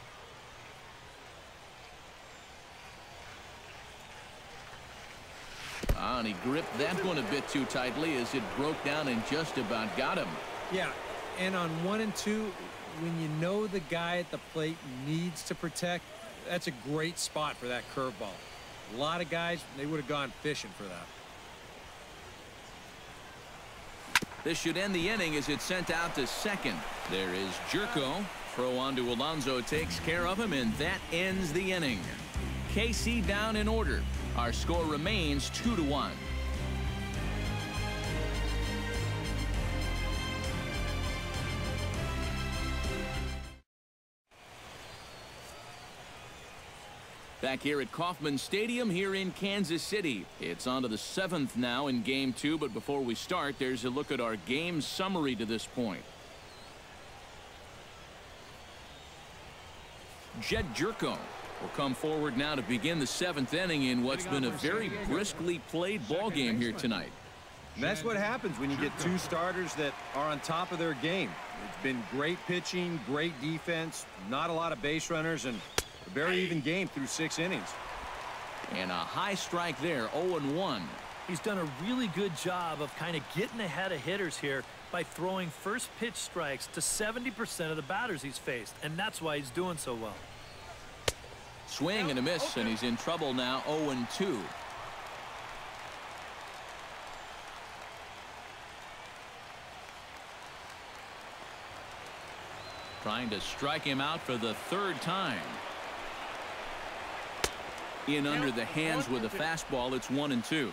And he gripped that one a bit too tightly as it broke down and just about got him. Yeah, and on 1 and 2, when you know the guy at the plate needs to protect, that's a great spot for that curveball. A lot of guys, they would have gone fishing for that. This should end the inning as it's sent out to second. There is Jerko. Throw on to Alonso takes care of him, and that ends the inning. KC down in order. Our score remains 2-1. Back here at Kauffman Stadium here in Kansas City. It's on to the 7th now in Game 2, but before we start, there's a look at our game summary to this point. Jed Jerko will come forward now to begin the 7th inning in what's been a very briskly played ball game here tonight. And that's what happens when you get two starters that are on top of their game. It's been great pitching, great defense, not a lot of base runners, and a very even game through 6 innings. And a high strike there, 0-1. He's done a really good job of kind of getting ahead of hitters here by throwing first pitch strikes to 70% of the batters he's faced, and that's why he's doing so well. Swing and a miss, and he's in trouble now, 0-2. Trying to strike him out for the 3rd time. In under the hands with a fastball, it's 1-2.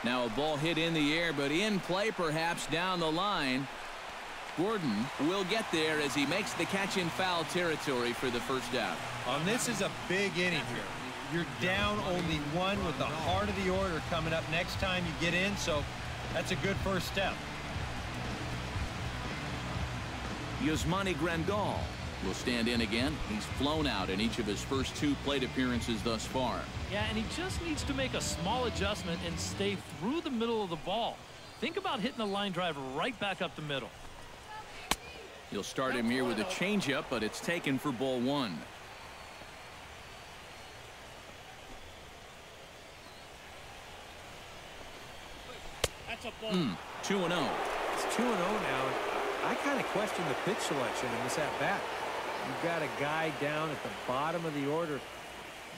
Now a ball hit in the air, but in play perhaps down the line. Gordon will get there as he makes the catch in foul territory for the first out. This is a big inning here. You're down only 1 with the heart of the order coming up next time you get in, so that's a good first step. Yasmani Grandal will stand in again. He's flown out in each of his first 2 plate appearances thus far. Yeah, and he just needs to make a small adjustment and stay through the middle of the ball. Think about hitting a line drive right back up the middle. He'll start him here with a changeup, but it's taken for ball 1. That's a ball. 2-0. It's 2-0 now. I kind of question the pitch selection in this at-bat. You've got a guy down at the bottom of the order.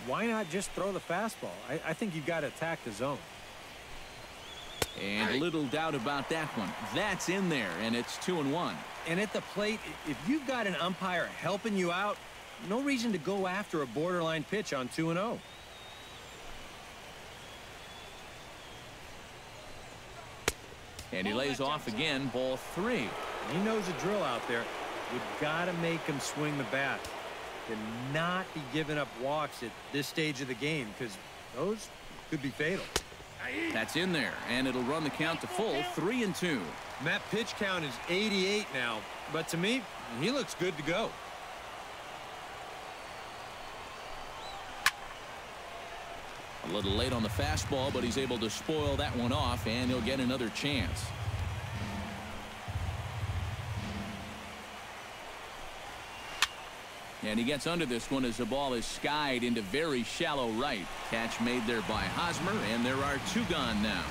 Why not just throw the fastball? I think you've got to attack the zone. And little doubt about that one. That's in there, and it's 2-1. And at the plate, if you've got an umpire helping you out, no reason to go after a borderline pitch on 2-0. And he lays off again, ball 3. He knows the drill out there. You've got to make him swing the bat. Cannot be giving up walks at this stage of the game, because those could be fatal. That's in there, and it'll run the count to full, 3-2. That pitch count is 88 now, but to me, he looks good to go. A little late on the fastball, but he's able to spoil that one off, and he'll get another chance. And he gets under this one as the ball is skied into very shallow right. Catch made there by Hosmer, and there are 2 gone now.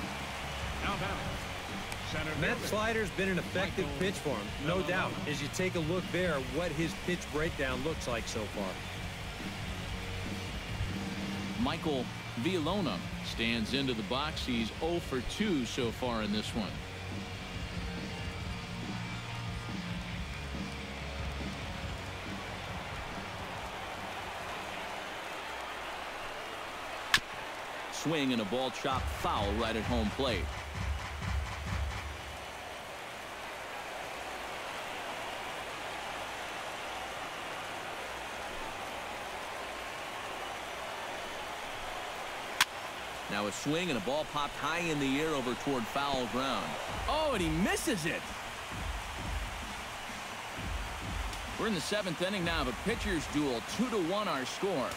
That slider's been an effective pitch for him, no doubt. As you take a look there, what his pitch breakdown looks like so far. Michael Villalona stands into the box. He's 0 for 2 so far in this one. Swing and a ball chopped foul right at home plate. Now a swing and a ball popped high in the air over toward foul ground. Oh, and he misses it. We're in the 7th inning now of a pitcher's duel. 2-1 our score.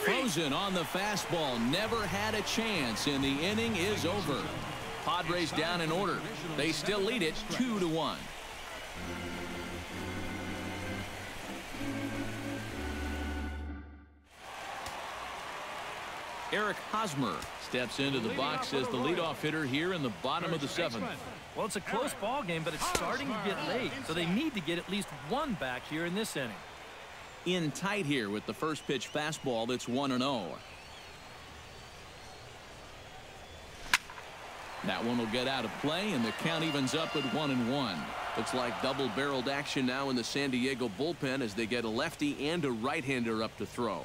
Frozen on the fastball. Never had a chance, and the inning is over. Padres down in order. They still lead it 2-1. Eric Hosmer steps into the box as the leadoff hitter here in the bottom of the 7th. Well, it's a close ball game, but it's starting to get late, so they need to get at least 1 back here in this inning. In tight here with the first pitch fastball. That's 1-0. That one will get out of play, and the count evens up at 1-1. Looks like double-barreled action now in the San Diego bullpen as they get a lefty and a right-hander up to throw.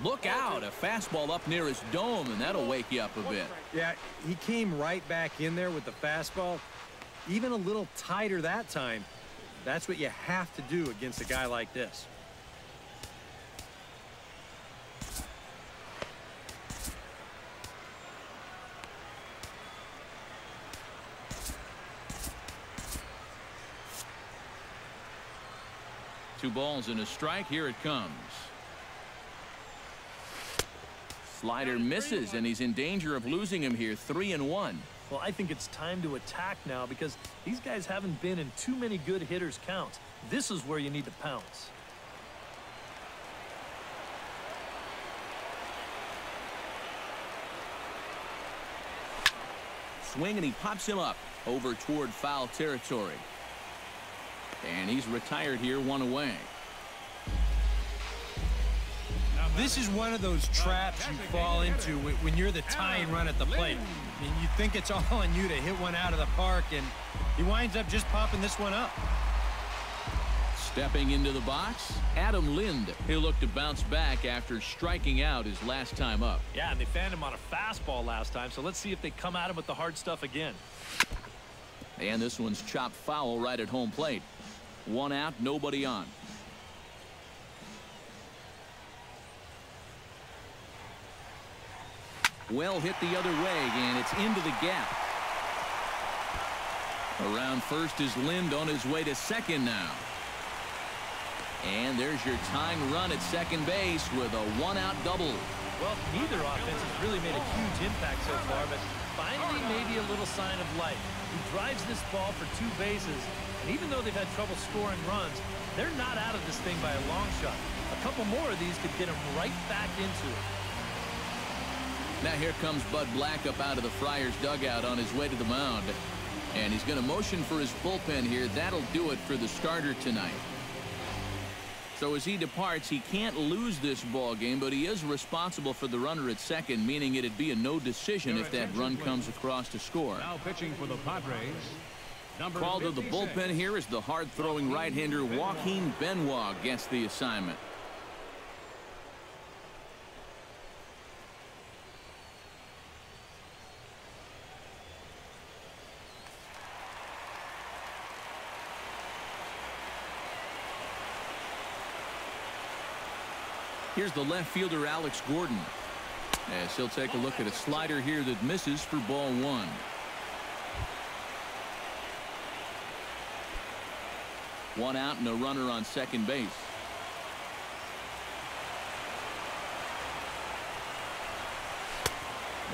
Look out, a fastball up near his dome, and that'll wake you up a bit. Yeah, he came right back in there with the fastball, even a little tighter that time. That's what you have to do against a guy like this. 2 balls and a strike. Here it comes. Slider misses, and he's in danger of losing him here. 3-1. Well, I think it's time to attack now because these guys haven't been in too many good hitters' counts. This is where you need to pounce. Swing, and he pops him up over toward foul territory. And he's retired here, 1 away. This is one of those traps you fall into when you're the tying run at the plate. I mean, you think it's all on you to hit one out of the park, and he winds up just popping this one up. Stepping into the box, Adam Lind. He'll look to bounce back after striking out his last time up. Yeah, and they fanned him on a fastball last time, so let's see if they come at him with the hard stuff again. And this one's chopped foul right at home plate. 1 out, nobody on. Well hit the other way, and it's into the gap. Around first is Lind on his way to second now. And there's your tying run at second base with a 1-out double. Well, neither offense has really made a huge impact so far, but finally maybe a little sign of life. He drives this ball for 2 bases, and even though they've had trouble scoring runs, they're not out of this thing by a long shot. A couple more of these could get them right back into it. Now here comes Bud Black up out of the Friars dugout on his way to the mound. And he's going to motion for his bullpen here. That'll do it for the starter tonight. So as he departs, he can't lose this ball game, but he is responsible for the runner at second, meaning it'd be a no decision if that run comes across to score. Now pitching for the Padres. Called to the bullpen here is the hard-throwing right-hander Joaquin Benoit gets the assignment. Here's the left fielder, Alex Gordon, as he'll take a look at a slider here that misses for ball 1. One out and a runner on second base.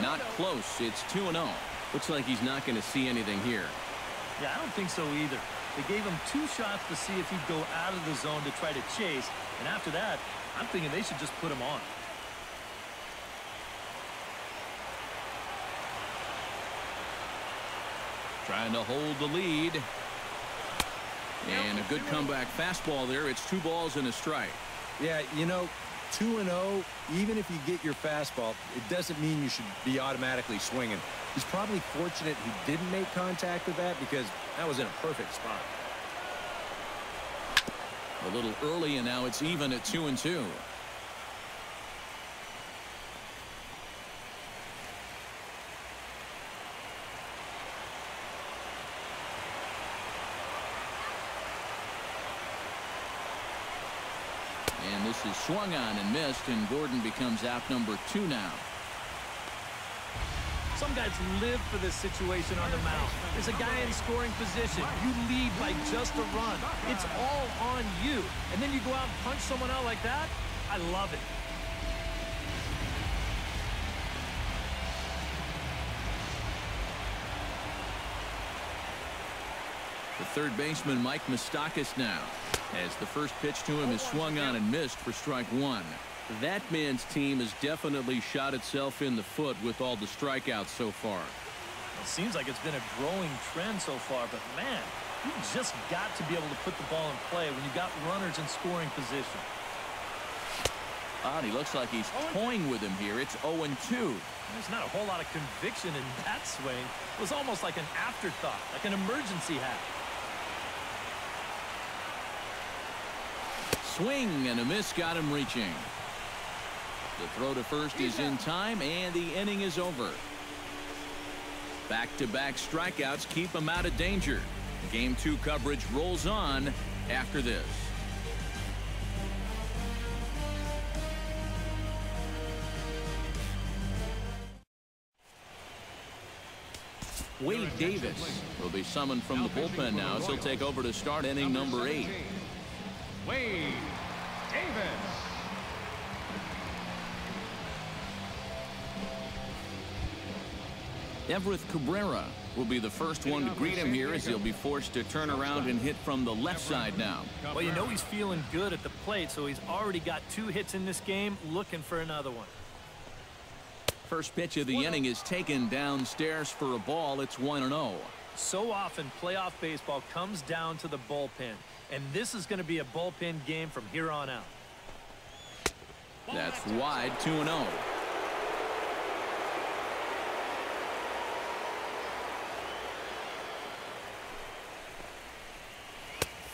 Not close. It's 2-0. Looks like he's not going to see anything here. Yeah, I don't think so either. They gave him 2 shots to see if he'd go out of the zone to try to chase, and after that, I'm thinking they should just put him on. Trying to hold the lead. And a good comeback fastball there. It's 2 balls and a strike. Yeah, you know, 2-0, even if you get your fastball, it doesn't mean you should be automatically swinging. He's probably fortunate he didn't make contact with that because that was in a perfect spot. A little early, and now it's even at 2-2. And this is swung on and missed, and Gordon becomes out number 2 now. Some guys live for this situation on the mound. There's a guy in scoring position. You lead by just a run. It's all on you. And then you go out and punch someone out like that? I love it. The third baseman, Mike Moustakas, now, as the first pitch to him is swung on and missed for strike 1. That man's team has definitely shot itself in the foot with all the strikeouts so far. It seems like it's been a growing trend so far, but man, you just got to be able to put the ball in play when you got runners in scoring position. He looks like he's toying with him here. It's 0-2. There's not a whole lot of conviction in that swing. It was almost like an afterthought, like an emergency hat. Swing and a miss got him reaching. The throw to first is in time, and the inning is over. Back-to-back strikeouts keep him out of danger. Game 2 coverage rolls on after this. Wade Davis will be summoned from the bullpen now as he'll take over to start inning number 8. Wade Davis. Everett Cabrera will be the first one to greet him here as he'll be forced to turn around and hit from the left side now. Well, you know he's feeling good at the plate, so he's already got 2 hits in this game, looking for another one. First pitch of the inning is taken downstairs for a ball. It's 1-0. So often playoff baseball comes down to the bullpen, and this is going to be a bullpen game from here on out. That's wide, 2-0.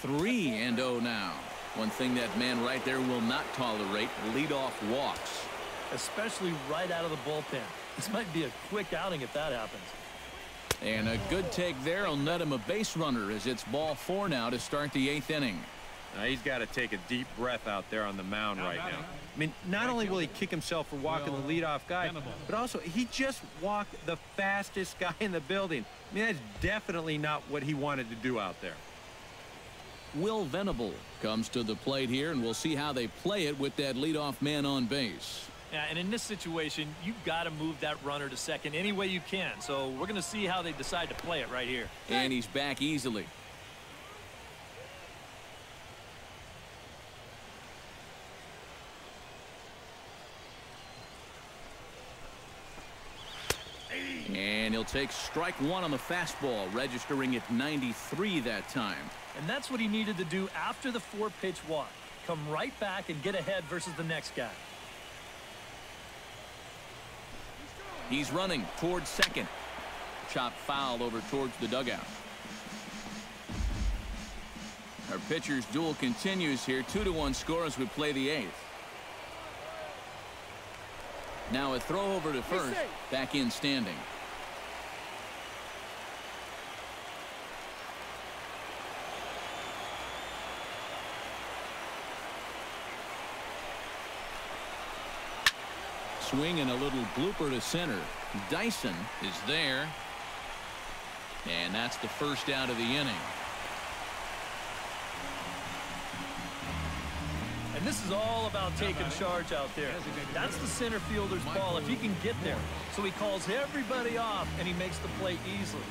3-0 now. One thing that man right there will not tolerate, leadoff walks. Especially right out of the bullpen. This might be a quick outing if that happens. And a good take there will net him a base runner as it's ball 4 now to start the 8th inning. Now he's got to take a deep breath out there on the mound right now. I mean, not only will he kick himself for walking the leadoff guy, but also he just walked the fastest guy in the building. I mean, that's definitely not what he wanted to do out there. Will Venable comes to the plate here, and we'll see how they play it with that leadoff man on base. Yeah, and in this situation, you've got to move that runner to second any way you can. So we're going to see how they decide to play it right here. And he's back easily. And he'll take strike 1 on the fastball, registering at 93 that time. And that's what he needed to do after the 4-pitch walk. Come right back and get ahead versus the next guy. He's running towards second. Chop foul over towards the dugout. Our pitcher's duel continues here. 2-1 score as we play the 8th. Now a throw over to first. Back in standing. Swing and a little blooper to center. Dyson is there. And that's the first out of the inning. And this is all about taking charge out there. That's the center fielder's ball if he can get there. So he calls everybody off and he makes the play easily.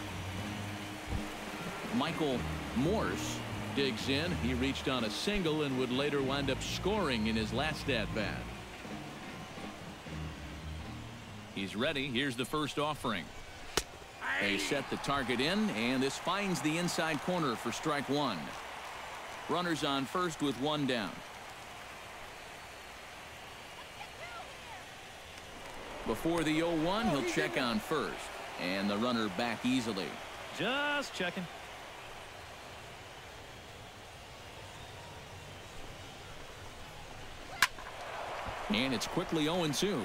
Michael Morse digs in. He reached on a single and would later wind up scoring in his last at-bat. He's ready. Here's the first offering. They set the target in, and this finds the inside corner for strike 1. Runners on first with 1 down. Before the 0-1, he'll check on first, and the runner back easily. Just checking. And it's quickly 0-2.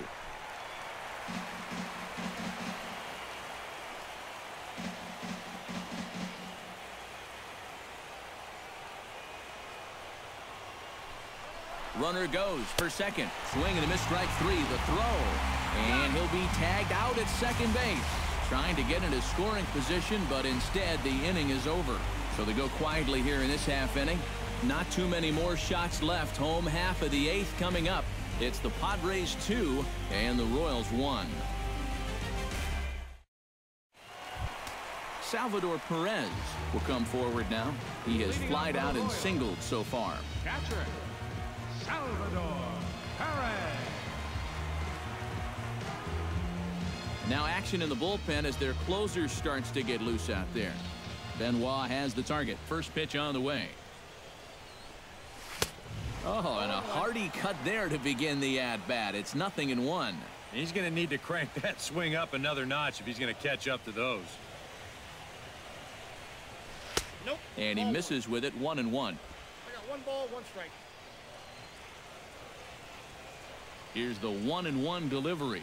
Runner goes for second. Swing and a miss, strike 3. The throw. And he'll be tagged out at second base. Trying to get into scoring position, but instead the inning is over. So they go quietly here in this half inning. Not too many more shots left. Home half of the 8th coming up. It's the Padres 2 and the Royals 1. Salvador Perez will come forward now. He has flied out and singled so far. Catcher, Salvador Perez. Now action in the bullpen as their closer starts to get loose out there. Benoit has the target. First pitch on the way. Oh, and a hearty cut there to begin the at-bat. It's 0-1. He's going to need to crank that swing up another notch if he's going to catch up to those. Nope. And he misses with it. 1-1. I got 1 ball, 1 strike. Here's the 1-1 delivery.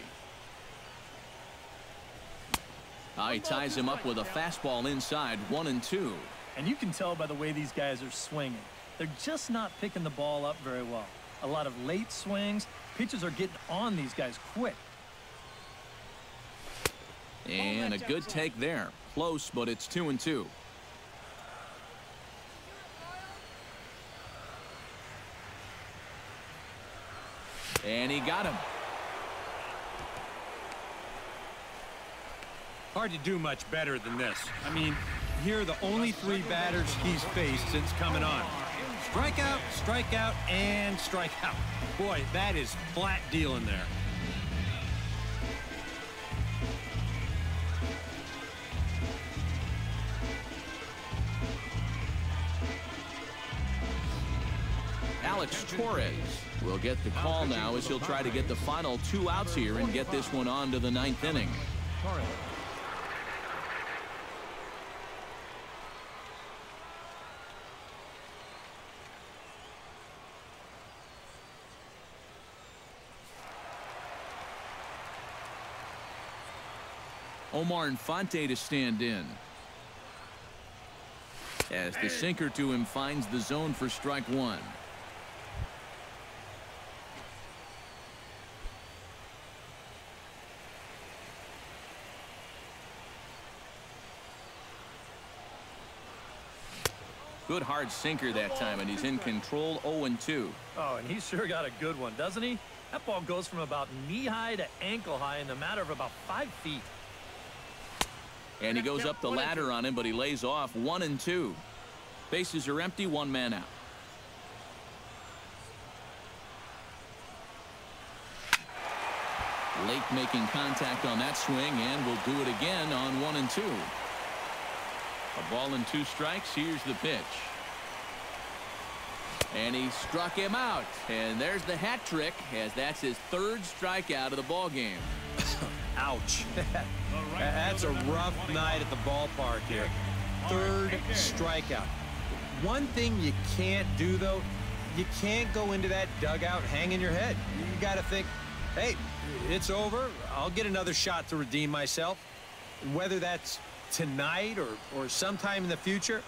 He ties him up with a fastball inside. 1-2. And you can tell by the way these guys are swinging. They're just not picking the ball up very well. A lot of late swings. Pitchers are getting on these guys quick. And a good take there. Close, but it's 2-2. And he got him. Hard to do much better than this. I mean, here are the only 3 batters he's faced since coming on. Strikeout, strikeout, and strikeout. Boy, that is flat dealing there. Alex Torres will get the call now as he'll try to get the final 2 outs here and get this one on to the 9th inning. Torres. Omar Infante to stand in. As the sinker to him finds the zone for strike 1. Good hard sinker that time, and he's in control. 0-2. Oh, and he's sure got a good one, doesn't he? That ball goes from about knee-high to ankle-high in the matter of about 5 feet. And he goes up the ladder on him, but he lays off. 1-2. Bases are empty, 1 man out. Lake making contact on that swing, and will do it again on 1-2. A ball and 2 strikes. Here's the pitch. And he struck him out. And there's the hat trick, as that's his 3rd strikeout of the ball game. Ouch. That's a rough night at the ballpark here. 3rd strikeout. One thing you can't do, though, you can't go into that dugout hanging your head. You got to think, hey, it's over. I'll get another shot to redeem myself. Whether that's tonight or sometime in the future,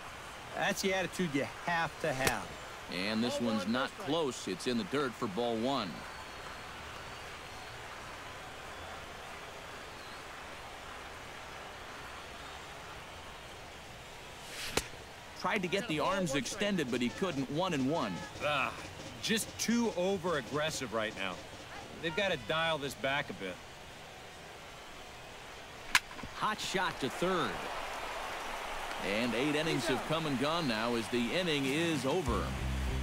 that's the attitude you have to have. And this one's not close. It's in the dirt for ball 1. Tried to get the arms extended, but he couldn't. 1-1. Just too over-aggressive right now. They've got to dial this back a bit. Hot shot to 3rd. And 8 innings have come and gone now as the inning is over.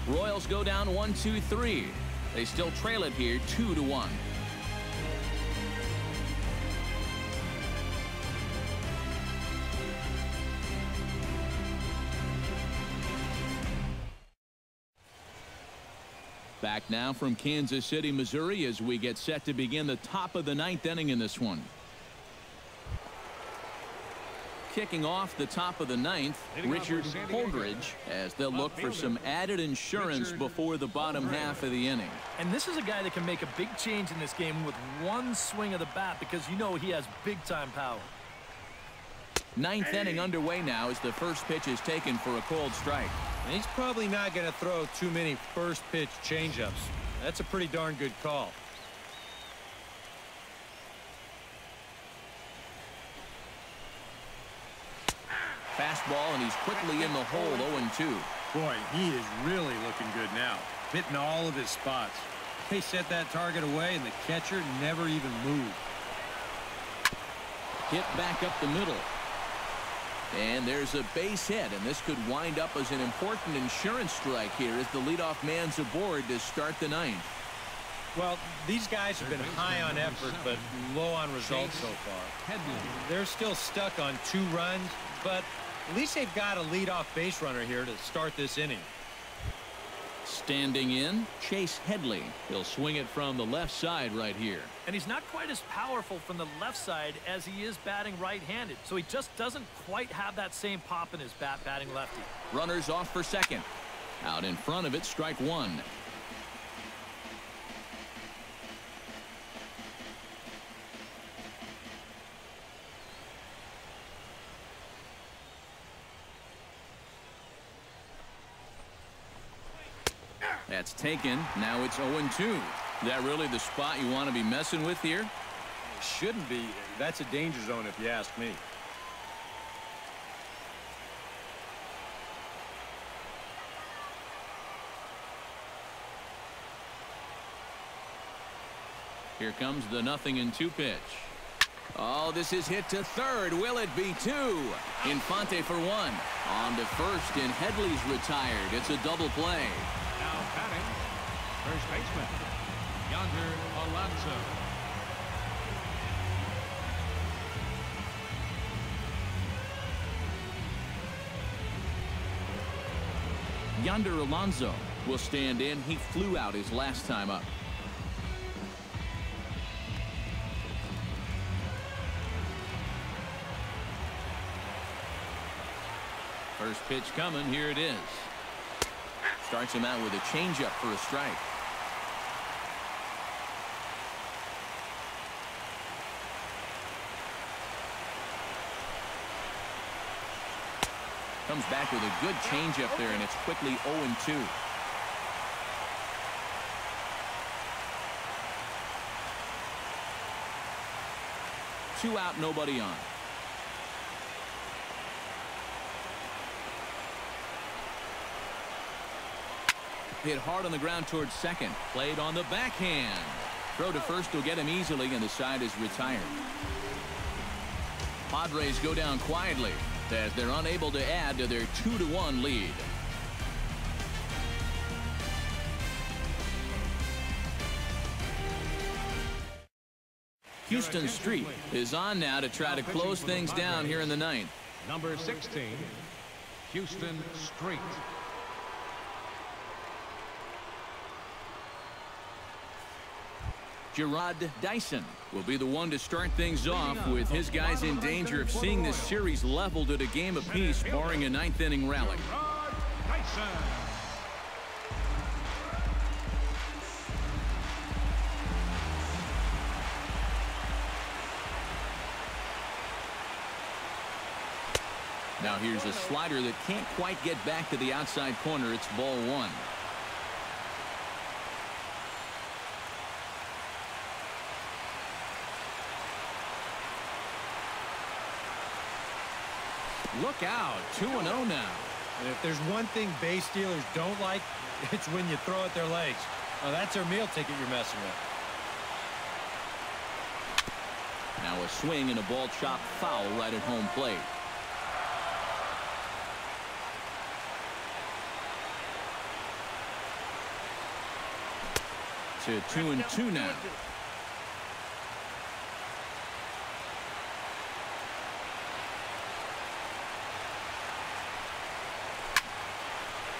Royals go down 1-2-3. They still trail it here 2-1. Back now from Kansas City, Missouri, as we get set to begin the top of the 9th inning in this one. Kicking off the top of the 9th, Richard Holdridge, as they'll look for some added insurance before the bottom half of the inning. And this is a guy that can make a big change in this game with 1 swing of the bat, because you know he has big-time power. 9th inning underway now as the first pitch is taken for a cold strike. And he's probably not going to throw too many first-pitch changeups. That's a pretty darn good call. Fastball, and he's quickly in the hole. 0-2. Boy, he is really looking good now, hitting all of his spots. They set that target away, and the catcher never even moved. Hit back up the middle. And there's a base hit, and this could wind up as an important insurance strike here as the leadoff man's aboard to start the 9th. Well, these guys have been high on effort, but low on results so far. They're still stuck on 2 runs, but at least they've got a leadoff base runner here to start this inning. Standing in, Chase Headley. He'll swing it from the left side right here. And he's not quite as powerful from the left side as he is batting right-handed, so he just doesn't quite have that same pop in his bat batting lefty. Runners off for second. Out in front of it, strike 1. That's taken. Now it's 0-2. Is that really the spot you want to be messing with here? Shouldn't be. That's a danger zone if you ask me. Here comes the 0-2 pitch. Oh, this is hit to third. Will it be two? Infante for one. On to first, and Headley's retired. It's a double play. Now batting, first baseman, Unger Alonso. Yonder Alonso will stand in. He flew out his last time up. First pitch coming. Here it is. Starts him out with a changeup for a strike. Comes back with a good changeup there, and it's quickly 0-2. Two out, nobody on. Hit hard on the ground towards second. Played on the backhand. Throw to first will get him easily, and the side is retired. Padres go down quietly as they're unable to add to their 2-1 lead. Houston Street is on now to try to close things down here in the ninth. Number 16, Houston Street. Gerard Dyson will be the one to start things off, with his guys in danger of seeing this series leveled at a game apiece, barring a ninth-inning rally. Gerard Dyson. Now here's a slider that can't quite get back to the outside corner. It's ball one. Look out, 2-0 now. And if there's one thing base stealers don't like, it's when you throw at their legs. Oh, that's their meal ticket you're messing with. Now a swing and a ball chopped foul right at home plate. To 2-2 now.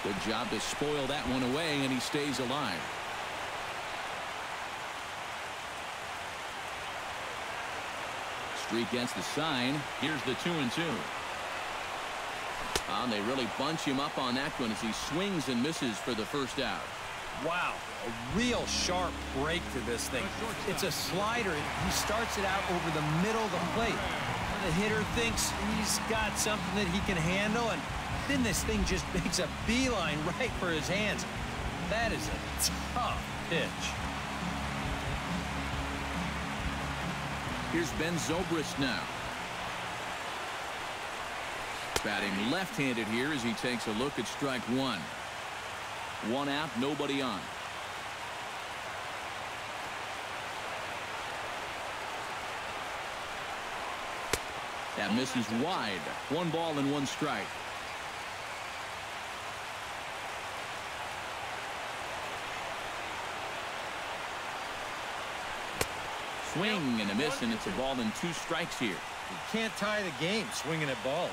Good job to spoil that one away, and he stays alive. Street gets the sign. Here's the 2-2. And they really bunch him up on that one as he swings and misses for the first out. Wow, a real sharp break to this thing. It's a slider. He starts it out over the middle of the plate. The hitter thinks he's got something that he can handle, and then this thing just makes a beeline right for his hands. That is a tough pitch. Here's Ben Zobrist now. Batting left-handed here as he takes a look at strike one. One out, nobody on. That misses wide. One ball and one strike. Swing and a miss, and it's a ball and two strikes here. You can't tie the game swinging at balls.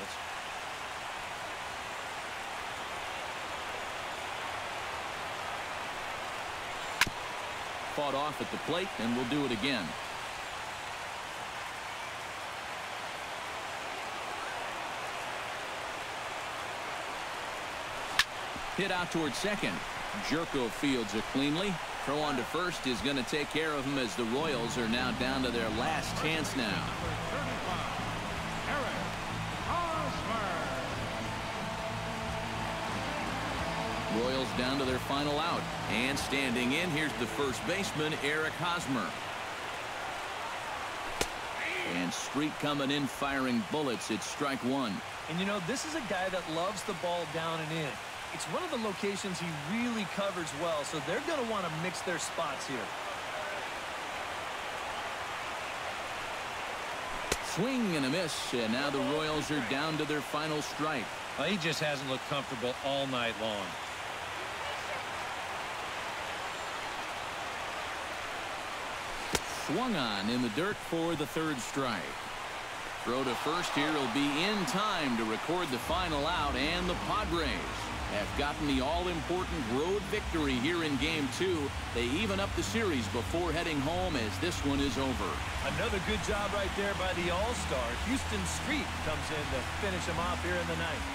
Fought off at the plate, and we'll do it again. Hit out towards second. Jerko fields it cleanly. Throw on to first is going to take care of him, as the Royals are now down to their last chance now. Royals down to their final out. And standing in, here's the first baseman, Eric Hosmer. And Street coming in, firing bullets. It's strike one. And you know, this is a guy that loves the ball down and in. It's one of the locations he really covers well, so they're going to want to mix their spots here. swing and a miss, and now the Royals are down to their final strike. Well, he just hasn't looked comfortable all night long. Swung on in the dirt for the third strike. Throw to first here will be in time to record the final out, and the Padres have gotten the all-important road victory here in Game 2. They even up the series before heading home as this one is over. Another good job right there by the All-Star. Houston Street comes in to finish him off here in the ninth.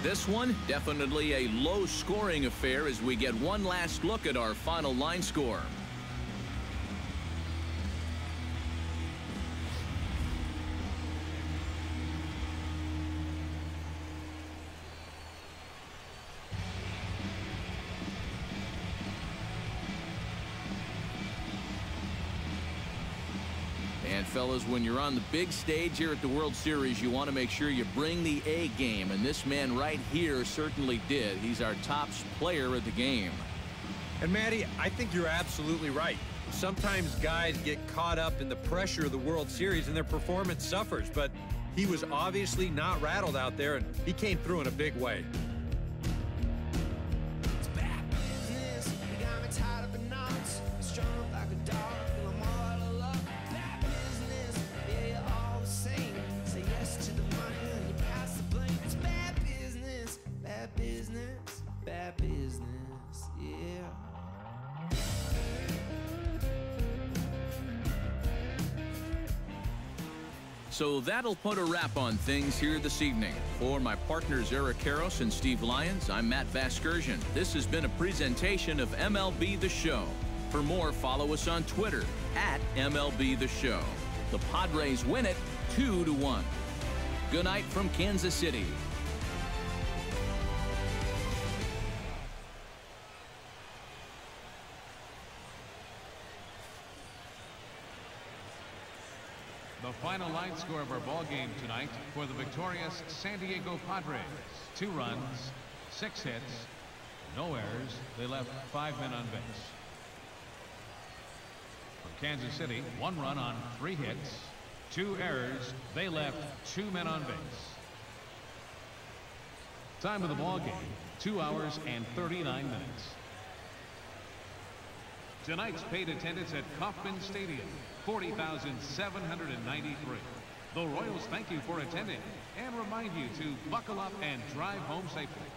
This one, definitely a low-scoring affair as we get one last look at our final line score. And fellas, when you're on the big stage here at the World Series, you want to make sure you bring the A game, and this man right here certainly did. He's our top player of the game. And Matty, I think you're absolutely right. Sometimes guys get caught up in the pressure of the World Series and their performance suffers, but he was obviously not rattled out there, and he came through in a big way. So that'll put a wrap on things here this evening. For my partners Eric Karros and Steve Lyons, I'm Matt Vasgersian. This has been a presentation of MLB The Show. For more, follow us on Twitter @MLB The Show. The Padres win it 2-1. Good night from Kansas City. The final line score of our ball game tonight for the victorious San Diego Padres: 2 runs, 6 hits, no errors. They left 5 men on base. For Kansas City, 1 run on 3 hits, 2 errors. They left 2 men on base. Time of the ball game, 2 hours and 39 minutes. Tonight's paid attendance at Kauffman Stadium, 40,793. The Royals thank you for attending and remind you to buckle up and drive home safely.